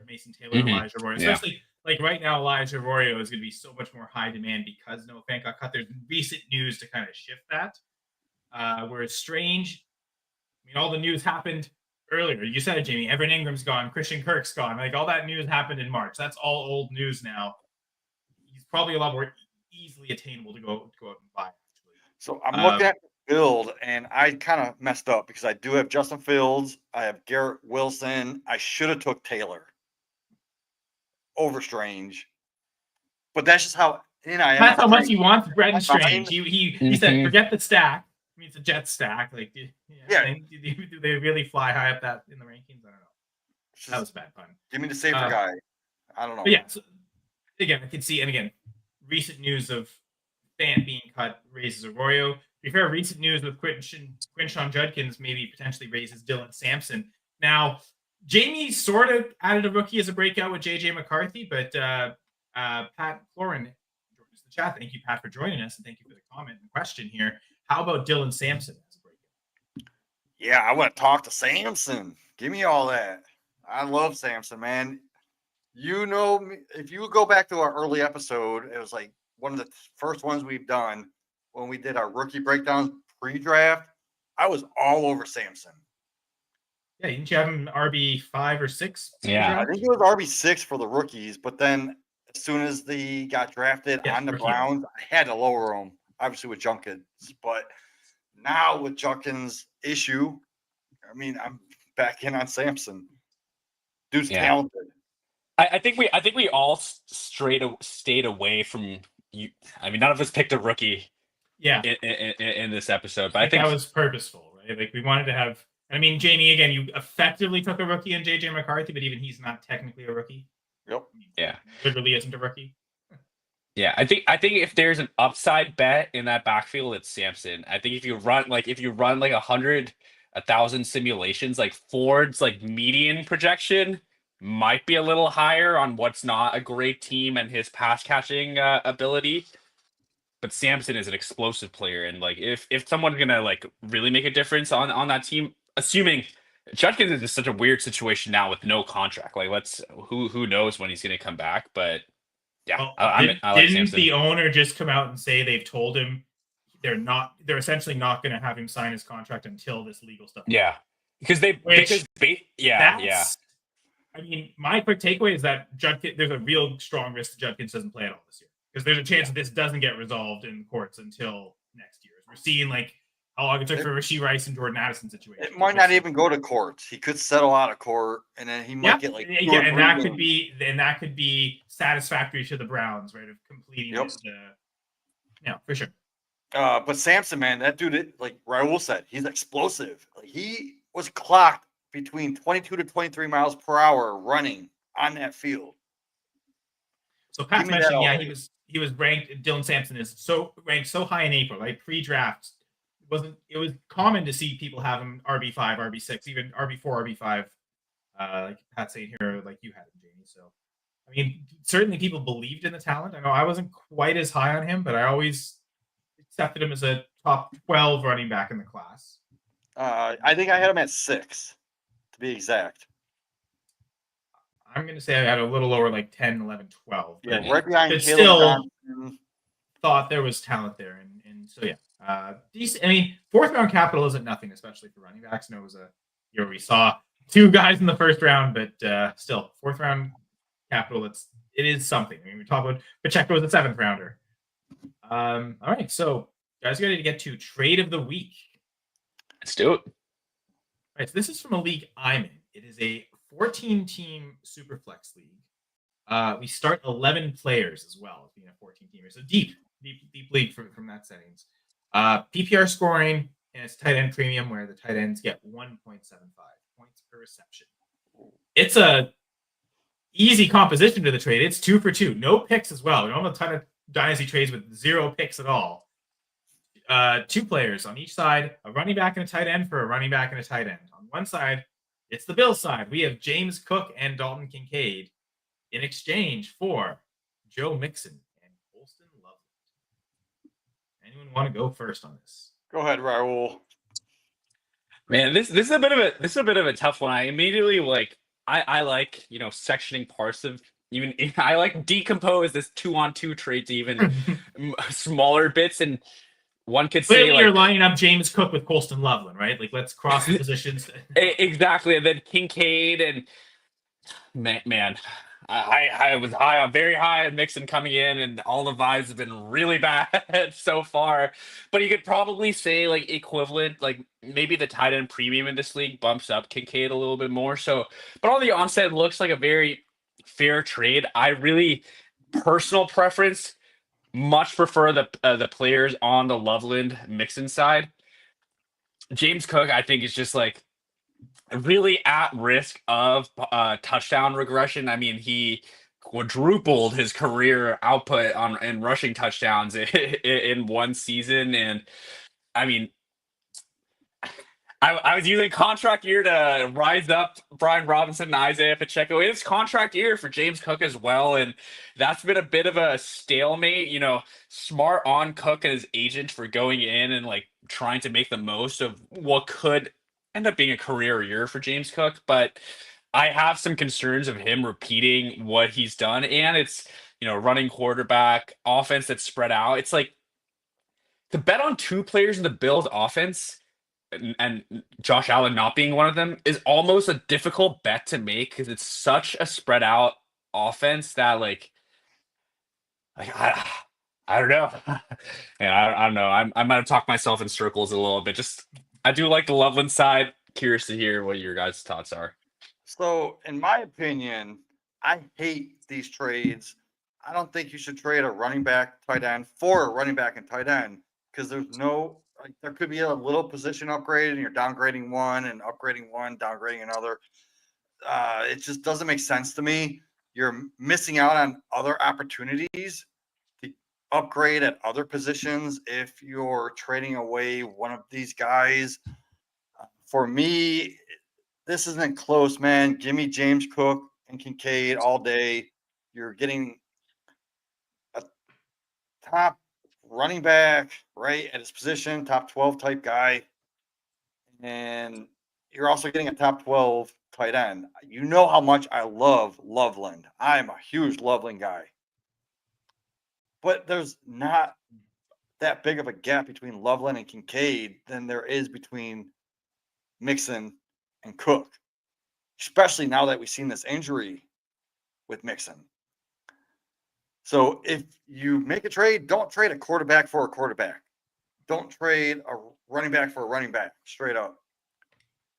Mason Taylor, Elijah Arroyo. Especially like right now, Elijah Arroyo is going to be so much more high demand because Noah Fant got cut. There's recent news to kind of shift that. Whereas Strange, I mean, all the news happened earlier. You said it, Jamie. Evan Ingram's gone. Christian Kirk's gone. Like all that news happened in March. That's all old news now. He's probably a lot more easily attainable to go out and buy. Actually,
so I'm looking at the build, and I kind of messed up because I do have Justin Fields. I have Garrett Wilson. I should have took Taylor over Strange, but that's just how in I am.
That's how much he wants Brenton Strange. He said, forget the stack. I mean, it's a jet stack. Like, do they really fly high up that in the rankings? I don't know. That was bad fun.
Give me the safer guy. I don't know.
But yeah, so, again, I can see, and again, recent news of Fant being cut raises Arroyo. To be fair, recent news with Quinshon Judkins maybe potentially raises Dylan Sampson. Now, Jamie sort of added a rookie as a breakout with JJ McCarthy, but Pat Florin joined us in the chat. Thank you, Pat, for joining us, and thank you for the comment and question here. How about Dylan Sampson as a breakout?
Yeah, I want to talk to Sampson. Give me all that. I love Sampson, man. You know, if you go back to our early episode, it was like one of the first ones we've done when we did our rookie breakdowns pre-draft. I was all over Sampson.
Yeah, didn't you have him RB5 or 6?
Yeah,
I think it was RB6 for the rookies, but then as soon as they got drafted on the Browns, I had to lower them, obviously with Junkins. But now with Junkins' issue, I mean, I'm back in on Sampson. Dude's talented.
I think we all stayed away from you. I mean, none of us picked a rookie.
Yeah.
In this episode, but
I think that was purposeful, right? Like we wanted to have. I mean, Jamie, again, you effectively took a rookie in JJ McCarthy, but even he's not technically a rookie.
Yep.
Yeah.
Literally isn't a rookie.
Yeah, I think if there's an upside bet in that backfield, it's Sampson. I think if you run like 1,000 simulations, like Ford's like median projection might be a little higher on what's not a great team and his pass catching ability. But Sampson is an explosive player, and like if someone's gonna like really make a difference on that team, assuming Judkins is in such a weird situation now with no contract, like who knows when he's gonna come back, but yeah,
well,
I like
didn't
Sampson.
The owner just come out and say they've told him they're essentially not going to have him sign his contract until this legal stuff.
Yeah, because I
mean, my quick takeaway is that Judkins, there's a real strong risk that Judkins doesn't play at all this year because there's a chance that this doesn't get resolved in courts until next year. We're seeing like how long it took for Rashee Rice and Jordan Addison situation.
It might not even go to courts. He could settle out of court, and then he might get like
and that could be satisfactory to the Browns, right? Of completing for sure.
But Sampson, man, that dude, like Rahul said, he's explosive. Like, he was clocked between 22 to 23 miles per hour running on that field.
So Pat's
Give me that
mentioning,
all
yeah,
day.
he was ranked. Dylan Sampson is ranked so high in April, right? Pre-draft, it was common to see people have him RB5, RB6, even RB4, RB5. Like Pat's saying here, like you had him, Jamie. So I mean, certainly people believed in the talent. I know I wasn't quite as high on him, but I always accepted him as a top 12 running back in the class.
I think I had him at 6, to be exact.
I'm going to say I had a little lower, like 10, 11, 12.
Yeah,
But
right behind
but
Caleb
still
Johnson.
thought there was talent there. And so, yeah. Decent. I mean, fourth round capital isn't nothing, especially for running backs. And it was a year where we saw 2 guys in the first round, but still, fourth round capital, it is something. I mean, we talk about Pacheco was a 7th rounder. All right, so guys, ready to get to trade of the week?
Let's do it.
All right, so this is from a league I'm in. It is a 14-team Superflex league. We start 11 players as well, being a 14-teamer. So deep league from that settings. PPR scoring, and it's tight end premium, where the tight ends get 1.75 points per reception. It's a easy composition to the trade. It's 2 for 2, no picks as well. We don't have a ton of dynasty trades with 0 picks at all. 2 players on each side, a running back and a tight end for a running back and a tight end. On one side, it's the Bills side. We have James Cook and Dalton Kincaid in exchange for Joe Mixon and Colston Loveland. Anyone want to go first on this?
Go ahead, Rahul.
Man, this is a bit of a tough one. I immediately I like, sectioning parts of, even I like decompose this 2-on-2 trade to even smaller bits, and one could say
Clearly you're lining up James Cook with Colston Loveland, right? Like, let's cross the positions.
Exactly, and then Kincaid, and man, I was very high on Mixon coming in, and all the vibes have been really bad so far. But you could probably say, like, equivalent, like maybe the tight end premium in this league bumps up Kincaid a little bit more. So, but on the onset, it looks like a very fair trade. I really, personal preference, much prefer the players on the Loveland Mixon side. James Cook, I think, is just like really at risk of touchdown regression. I mean, he quadrupled his career output in rushing touchdowns in one season, and I mean, I was using contract year to rise up Brian Robinson and Isiah Pacheco. It's contract year for James Cook as well, and that's been a bit of a stalemate. Smart on Cook and his agent for going in and like trying to make the most of what could end up being a career year for James Cook. But I have some concerns of him repeating what he's done, and it's running quarterback, offense that's spread out. It's like to bet on 2 players in the Bills offense, and Josh Allen not being one of them, is almost a difficult bet to make because it's such a spread out offense that like I don't know. And I don't know. I might have talked myself in circles a little bit. Just I do like the Loveland side. Curious to hear what your guys' thoughts are.
So, in my opinion, I hate these trades. I don't think you should trade a running back, tight end for a running back and tight end, because there's no, like, there could be a little position upgrade and you're downgrading one and upgrading one, downgrading another. It just doesn't make sense to me. You're missing out on other opportunities to upgrade at other positions if you're trading away one of these guys. For me, this isn't close, man. Give me James Cook and Kincaid all day. You're getting a top running back, right, at his position, top 12 type guy. And you're also getting a top 12 tight end. You know how much I love Loveland. I'm a huge Loveland guy. But there's not that big of a gap between Loveland and Kincaid than there is between Mixon and Cook, especially now that we've seen this injury with Mixon. So if you make a trade, don't trade a quarterback for a quarterback. Don't trade a running back for a running back, straight up.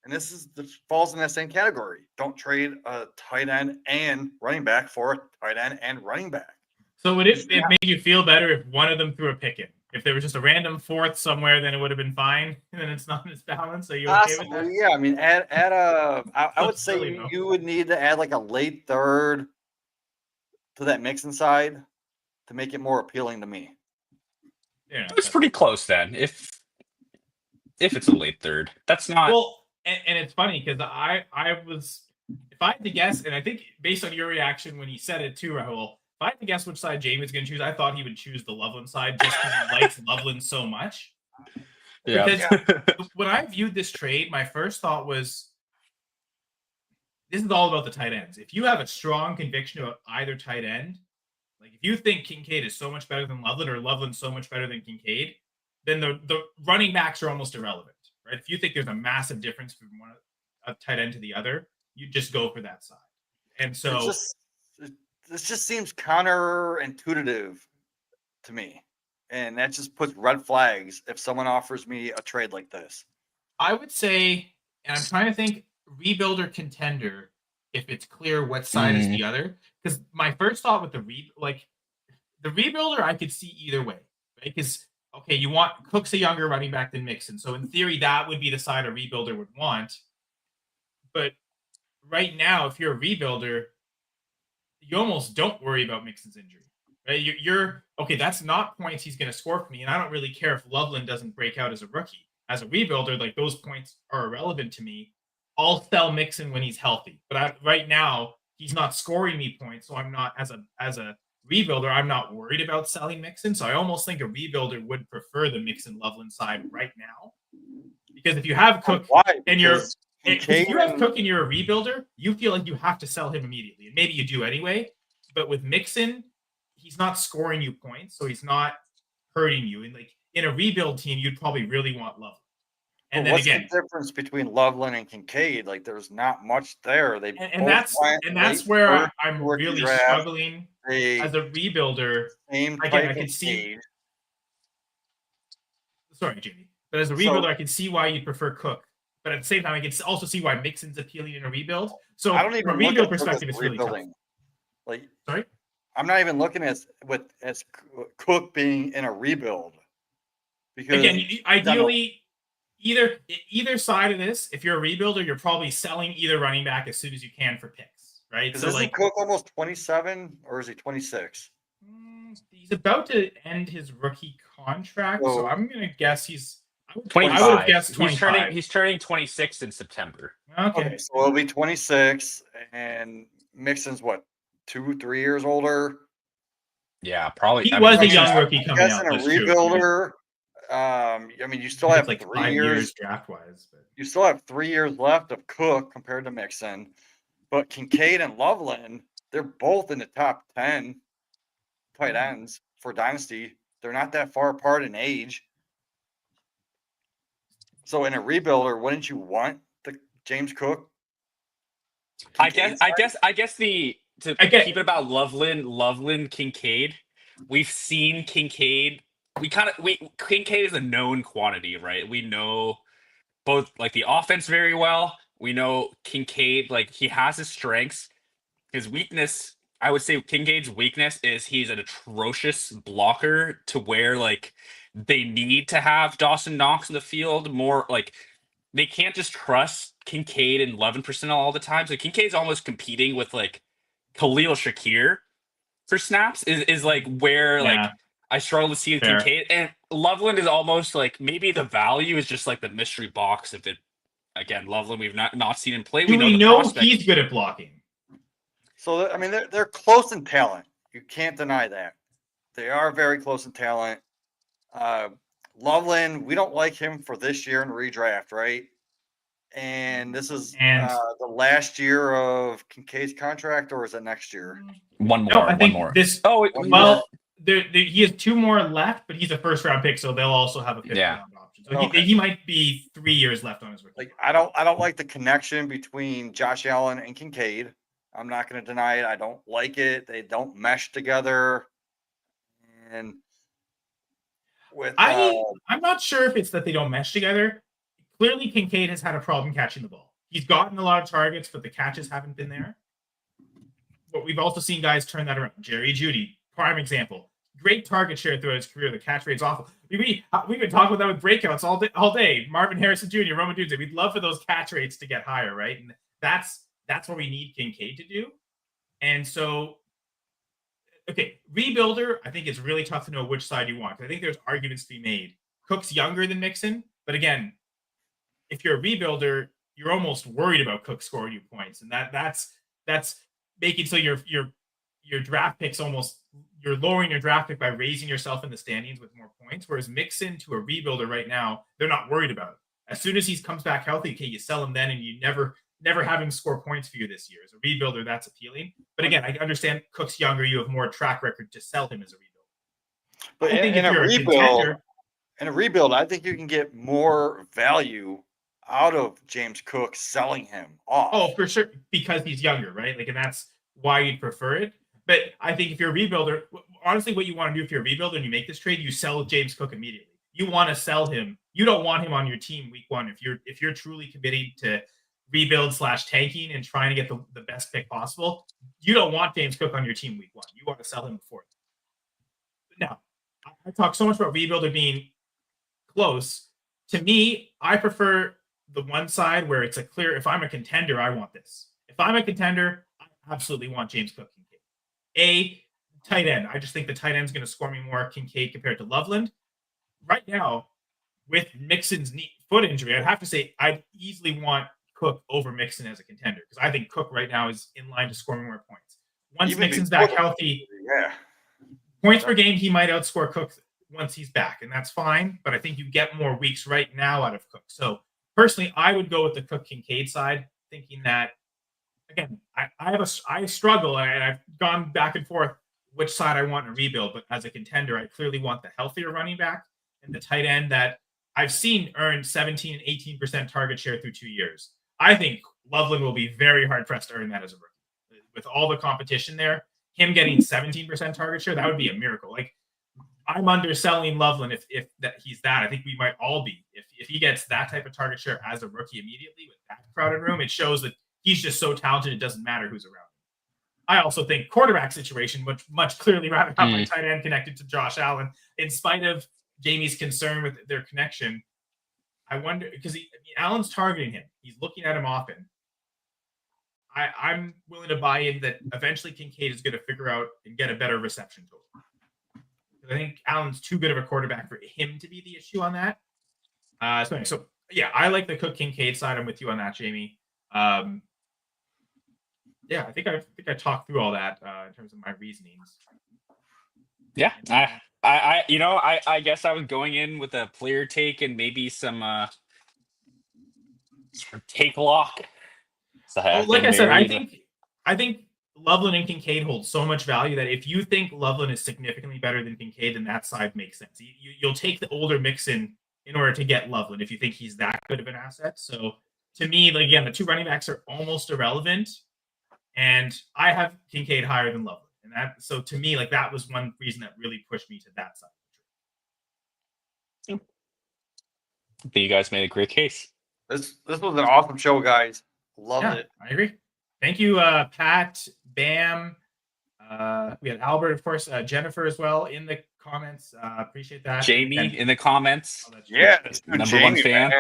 And this falls in that same category. Don't trade a tight end and running back for a tight end and running back.
So would it make you feel better if one of them threw a pick in? If there was just a random fourth somewhere, then it would have been fine, and then it's not as balanced. Are you okay with that?
Possibly, yeah. I mean, add a. I would
That's
say
silly, though.
you would need to add like a late third to that mixing side to make it more appealing to me.
Yeah,
It's pretty close then. If it's a late third, that's not.
well, and it's funny because I was, if I had to guess, and I think based on your reaction when you said it too, Rahul, if I had to guess which side Jamie was going to choose, I thought he would choose the Loveland side just because he likes Loveland so much.
Yeah.
Because when I viewed this trade, my first thought was, this is all about the tight ends. If you have a strong conviction about either tight end, like if you think Kincaid is so much better than Loveland or Loveland so much better than Kincaid, then the running backs are almost irrelevant, right? If you think there's a massive difference from one a tight end to the other, you just go for that side. And so
this just seems counterintuitive to me, and that just puts red flags if someone offers me a trade like this.
I would say, and I'm trying to think, rebuild or contender, if it's clear what side is the other. Because my first thought with the rebuilder, I could see either way, right? Because okay, you want Cook's a younger running back than Mixon, so in theory that would be the side a rebuilder would want. But right now, if you're a rebuilder, you almost don't worry about Mixon's injury, right? You're okay. That's not points he's going to score for me, and I don't really care if Loveland doesn't break out as a rookie. As a rebuilder, like those points are irrelevant to me. I'll sell Mixon when he's healthy, but right now he's not scoring me points, so I'm not as a rebuilder. I'm not worried about selling Mixon, so I almost think a rebuilder would prefer the Mixon Loveland side right now, because if you have Cook and if you have Cook and you're a rebuilder, you feel like you have to sell him immediately, and maybe you do anyway. But with Mixon, he's not scoring you points, so he's not hurting you. And like in a rebuild team, you'd probably really want Loveland. And then
what's
again,
the difference between Loveland and Kincaid? Like, there's not much there.
And that's where I'm really struggling as a rebuilder. Again, I can see. Sorry, Jamie, but as a rebuilder, I can see why you'd prefer Cook. But at the same time, I can also see why Mixon's appealing in a rebuild. So from a rebuild perspective, it's really tough.
Like,
sorry,
I'm not even looking at as Cook being in a rebuild. Because
again, ideally, either side of this, if you're a rebuilder, you're probably selling either running back as soon as you can for picks, right?
So like Cook almost 27 or is he 26?
He's about to end his rookie contract, so I'm gonna guess he's
25.
I would have guessed 25.
He's turning 26 in September.
Okay,
so he'll be 26, and Mixon's what, 2-3 years older?
Yeah, probably.
He was a young rookie coming out.
As a rebuilder, I mean, you still have
like
3 years
draft wise, but
you still have 3 years left of Cook compared to Mixon. But Kincaid and Loveland, they're both in the top 10 tight ends for Dynasty. They're not that far apart in age. So in a rebuilder, wouldn't you want the James Cook?
I guess to keep it about Loveland, Kincaid. We've seen Kincaid. Kincaid is a known quantity, right? We know both like the offense very well. We know Kincaid, like he has his strengths. His weakness, I would say Kincaid's weakness is he's an atrocious blocker to where like they need to have Dawson Knox in the field more. Like they can't just trust Kincaid and 11% all the time. So Kincaid's almost competing with like Khalil Shakir for snaps is like where like I struggle to see Kincaid, and Loveland is almost like maybe the value is just like the mystery box. If it again, Loveland we've not seen him play.
We know he's good at blocking.
So I mean, they're close in talent. You can't deny that. They are very close in talent. Loveland, we don't like him for this year in redraft, right? And this is the last year of Kincaid's contract, or is it next year?
One more.
No, I think
one more.
This.
Oh,
well, he has 2 more left, but he's a first round pick, so they'll also have a 5th round option. So he might be 3 years left on his rookie.
Like I don't like the connection between Josh Allen and Kincaid. I'm not going to deny it. I don't like it. They don't mesh together. And
I'm not sure if it's that they don't mesh together. Clearly, Kincaid has had a problem catching the ball. He's gotten a lot of targets, but the catches haven't been there. But we've also seen guys turn that around. Jerry Jeudy, prime example. Great target share throughout his career. The catch rate's awful. We've been talking about that with breakouts all day. Marvin Harrison Jr., Roman Odunze. We'd love for those catch rates to get higher, right? And that's what we need Kincaid to do. And so, okay, rebuilder, I think it's really tough to know which side you want. I think there's arguments to be made. Cook's younger than Mixon, but again, if you're a rebuilder, you're almost worried about Cook scoring you points, and that's making so your draft picks almost, you're lowering your draft pick by raising yourself in the standings with more points. Whereas Mixon to a rebuilder right now, they're not worried about it. As soon as he comes back healthy, okay, you sell him then, and you never having score points for you this year. As a rebuilder, that's appealing. But again, I understand Cook's younger, you have more track record to sell him as a rebuilder.
But
I think
in
if
a
you're
rebuild, I think you can get more value out of James Cook selling him off.
Oh, for sure, because he's younger, right? Like, and that's why you'd prefer it. But I think if you're a rebuilder, honestly, what you want to do if you're a rebuilder and you make this trade, you sell James Cook immediately. You want to sell him. You don't want him on your team week one. If you're truly committing to rebuild / tanking and trying to get the best pick possible, you don't want James Cook on your team week one. You want to sell him before. Now, I talk so much about rebuilder being close. To me, I prefer the one side where it's a clear, if I'm a contender, I want this. If I'm a contender, I absolutely want James Cook Kincaid. A tight end. I just think the tight end is going to score me more Kincaid compared to Loveland. Right now, with Mixon's foot injury, I'd have to say I'd easily want Cook over Mixon as a contender, because I think Cook right now is in line to score more points. Once
Even
Mixon's back healthy, points per game, he might outscore Cook once he's back, and that's fine. But I think you get more weeks right now out of Cook. So personally, I would go with the Cook Kincaid side, thinking that, again, I struggle, and I've gone back and forth which side I want in a rebuild. But as a contender, I clearly want the healthier running back and the tight end that I've seen earn 17 and 18% target share through 2 years. I think Loveland will be very hard pressed to earn that as a rookie. With all the competition there, him getting 17% target share, that would be a miracle. Like, I'm underselling Loveland if that he's that. I think we might all be. If he gets that type of target share as a rookie immediately with that crowded room, it shows that he's just so talented, it doesn't matter who's around him. I also think quarterback situation, which much clearly rather have my tight end connected to Josh Allen, in spite of Jamie's concern with their connection. I wonder, because Allen's targeting him. He's looking at him often. I'm willing to buy in that eventually Kincaid is going to figure out and get a better reception total. I think Allen's too good of a quarterback for him to be the issue on that. So yeah, I like the Cook Kincaid side. I'm with you on that, Jamie. Yeah, I think I talked through all that in terms of my reasonings.
Yeah, I guess I was going in with a player take and maybe some take lock. So
like I said, I think Loveland and Kincaid hold so much value that if you think Loveland is significantly better than Kincaid, then that side makes sense. You'll take the older Mixon in order to get Loveland if you think he's that good of an asset. So to me, again, the two running backs are almost irrelevant, and I have Kincaid higher than Loveland. And that, so to me, like, that was one reason that really pushed me to that side.
But you guys made a great case.
This was an awesome show, guys. Loved it.
I agree. Thank you, Pat, Bam. We had Albert, of course, Jennifer as well in the comments. Appreciate that.
Jamie in the comments.
Yeah,
number one fan.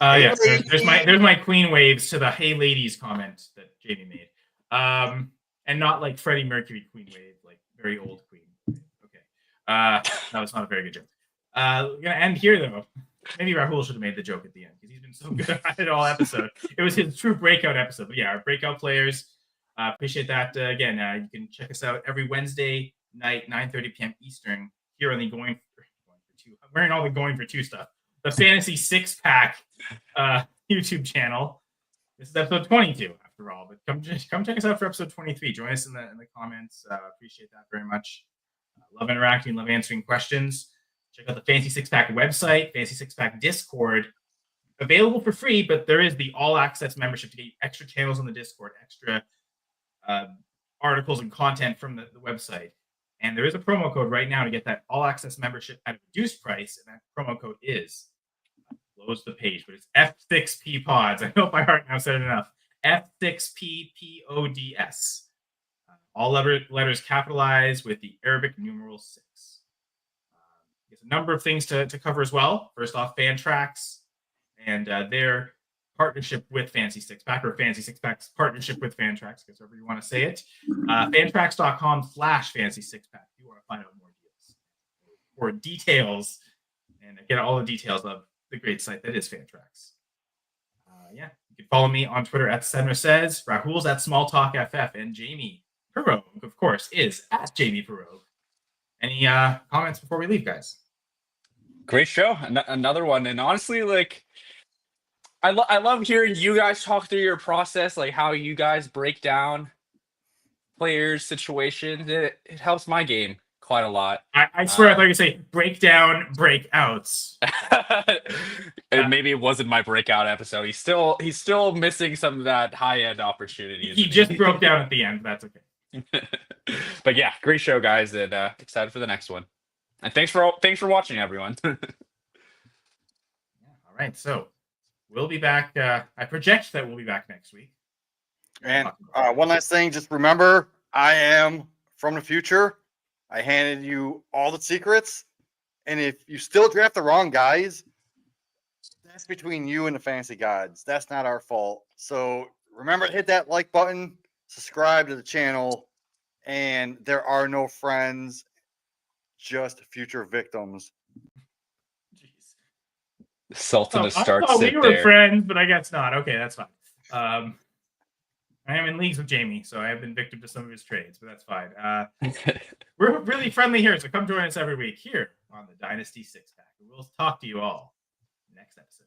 Yeah, there's my queen waves to the "Hey ladies" comment that Jamie made, and not like Freddie Mercury queen wave, like very old queen. Okay, that was not a very good joke. We're gonna end here though. Maybe Rahul should have made the joke at the end because he's been so good at it all episode. It was his true breakout episode. But yeah, our breakout players. Appreciate that. Again, you can check us out every Wednesday night, 9:30 p.m. Eastern, here on the Going for Two. I'm wearing all the Going for Two stuff. The Fantasy Six Pack YouTube channel. This is episode 22, after all. But come check us out for episode 23. Join us in the comments. Appreciate that very much. Love interacting. Love answering questions. Check out the Fantasy Six Pack website, Fantasy Six Pack Discord. Available for free, but there is the all access membership to get extra channels on the Discord, extra articles and content from the website. And there is a promo code right now to get that all access membership at a reduced price. And that promo code is, close the page, but it's F6P Pods. I know by heart now said it enough. F6PPODS. All letters capitalized with the Arabic numeral 6. There's a number of things to cover as well. First off, Fantrax and their partnership with Fantasy Six Pack, or Fantasy Six Pack's partnership with Fantrax, however you want to say it. Fantrax.com/Fantasy Six Pack. If you want to find out more deals or details and get all the details of the great site that is Fantrax. You can follow me on Twitter at Senra Says. Rahul's at Small Talk FF, and Jamie Perog, of course, is at Jamie Perog. Any comments before we leave, guys?
Great show. Another one. And honestly, like, I love hearing you guys talk through your process, like how you guys break down players' situations. It helps my game quite a lot.
I swear I thought you say break down breakouts.
And maybe it wasn't my breakout episode. He's still missing some of that high-end opportunity.
He just broke down at the end. That's okay.
But yeah, great show, guys, and excited for the next one. And thanks for watching, everyone.
All right, so we'll be back. I project that we'll be back next week.
And one last thing, just remember, I am from the future. I handed you all the secrets, and if you still draft the wrong guys, that's between you and the fantasy gods. That's not our fault. So remember to hit that like button, subscribe to the channel, and there are no friends, just future victims.
Jeez.
Sultan to start.
I thought we were friends, but I guess not. Okay, that's fine. I am in leagues with Jamie, so I have been victim to some of his trades, but that's fine. We're really friendly here, so come join us every week here on the Dynasty Six Pack. We'll talk to you all next episode.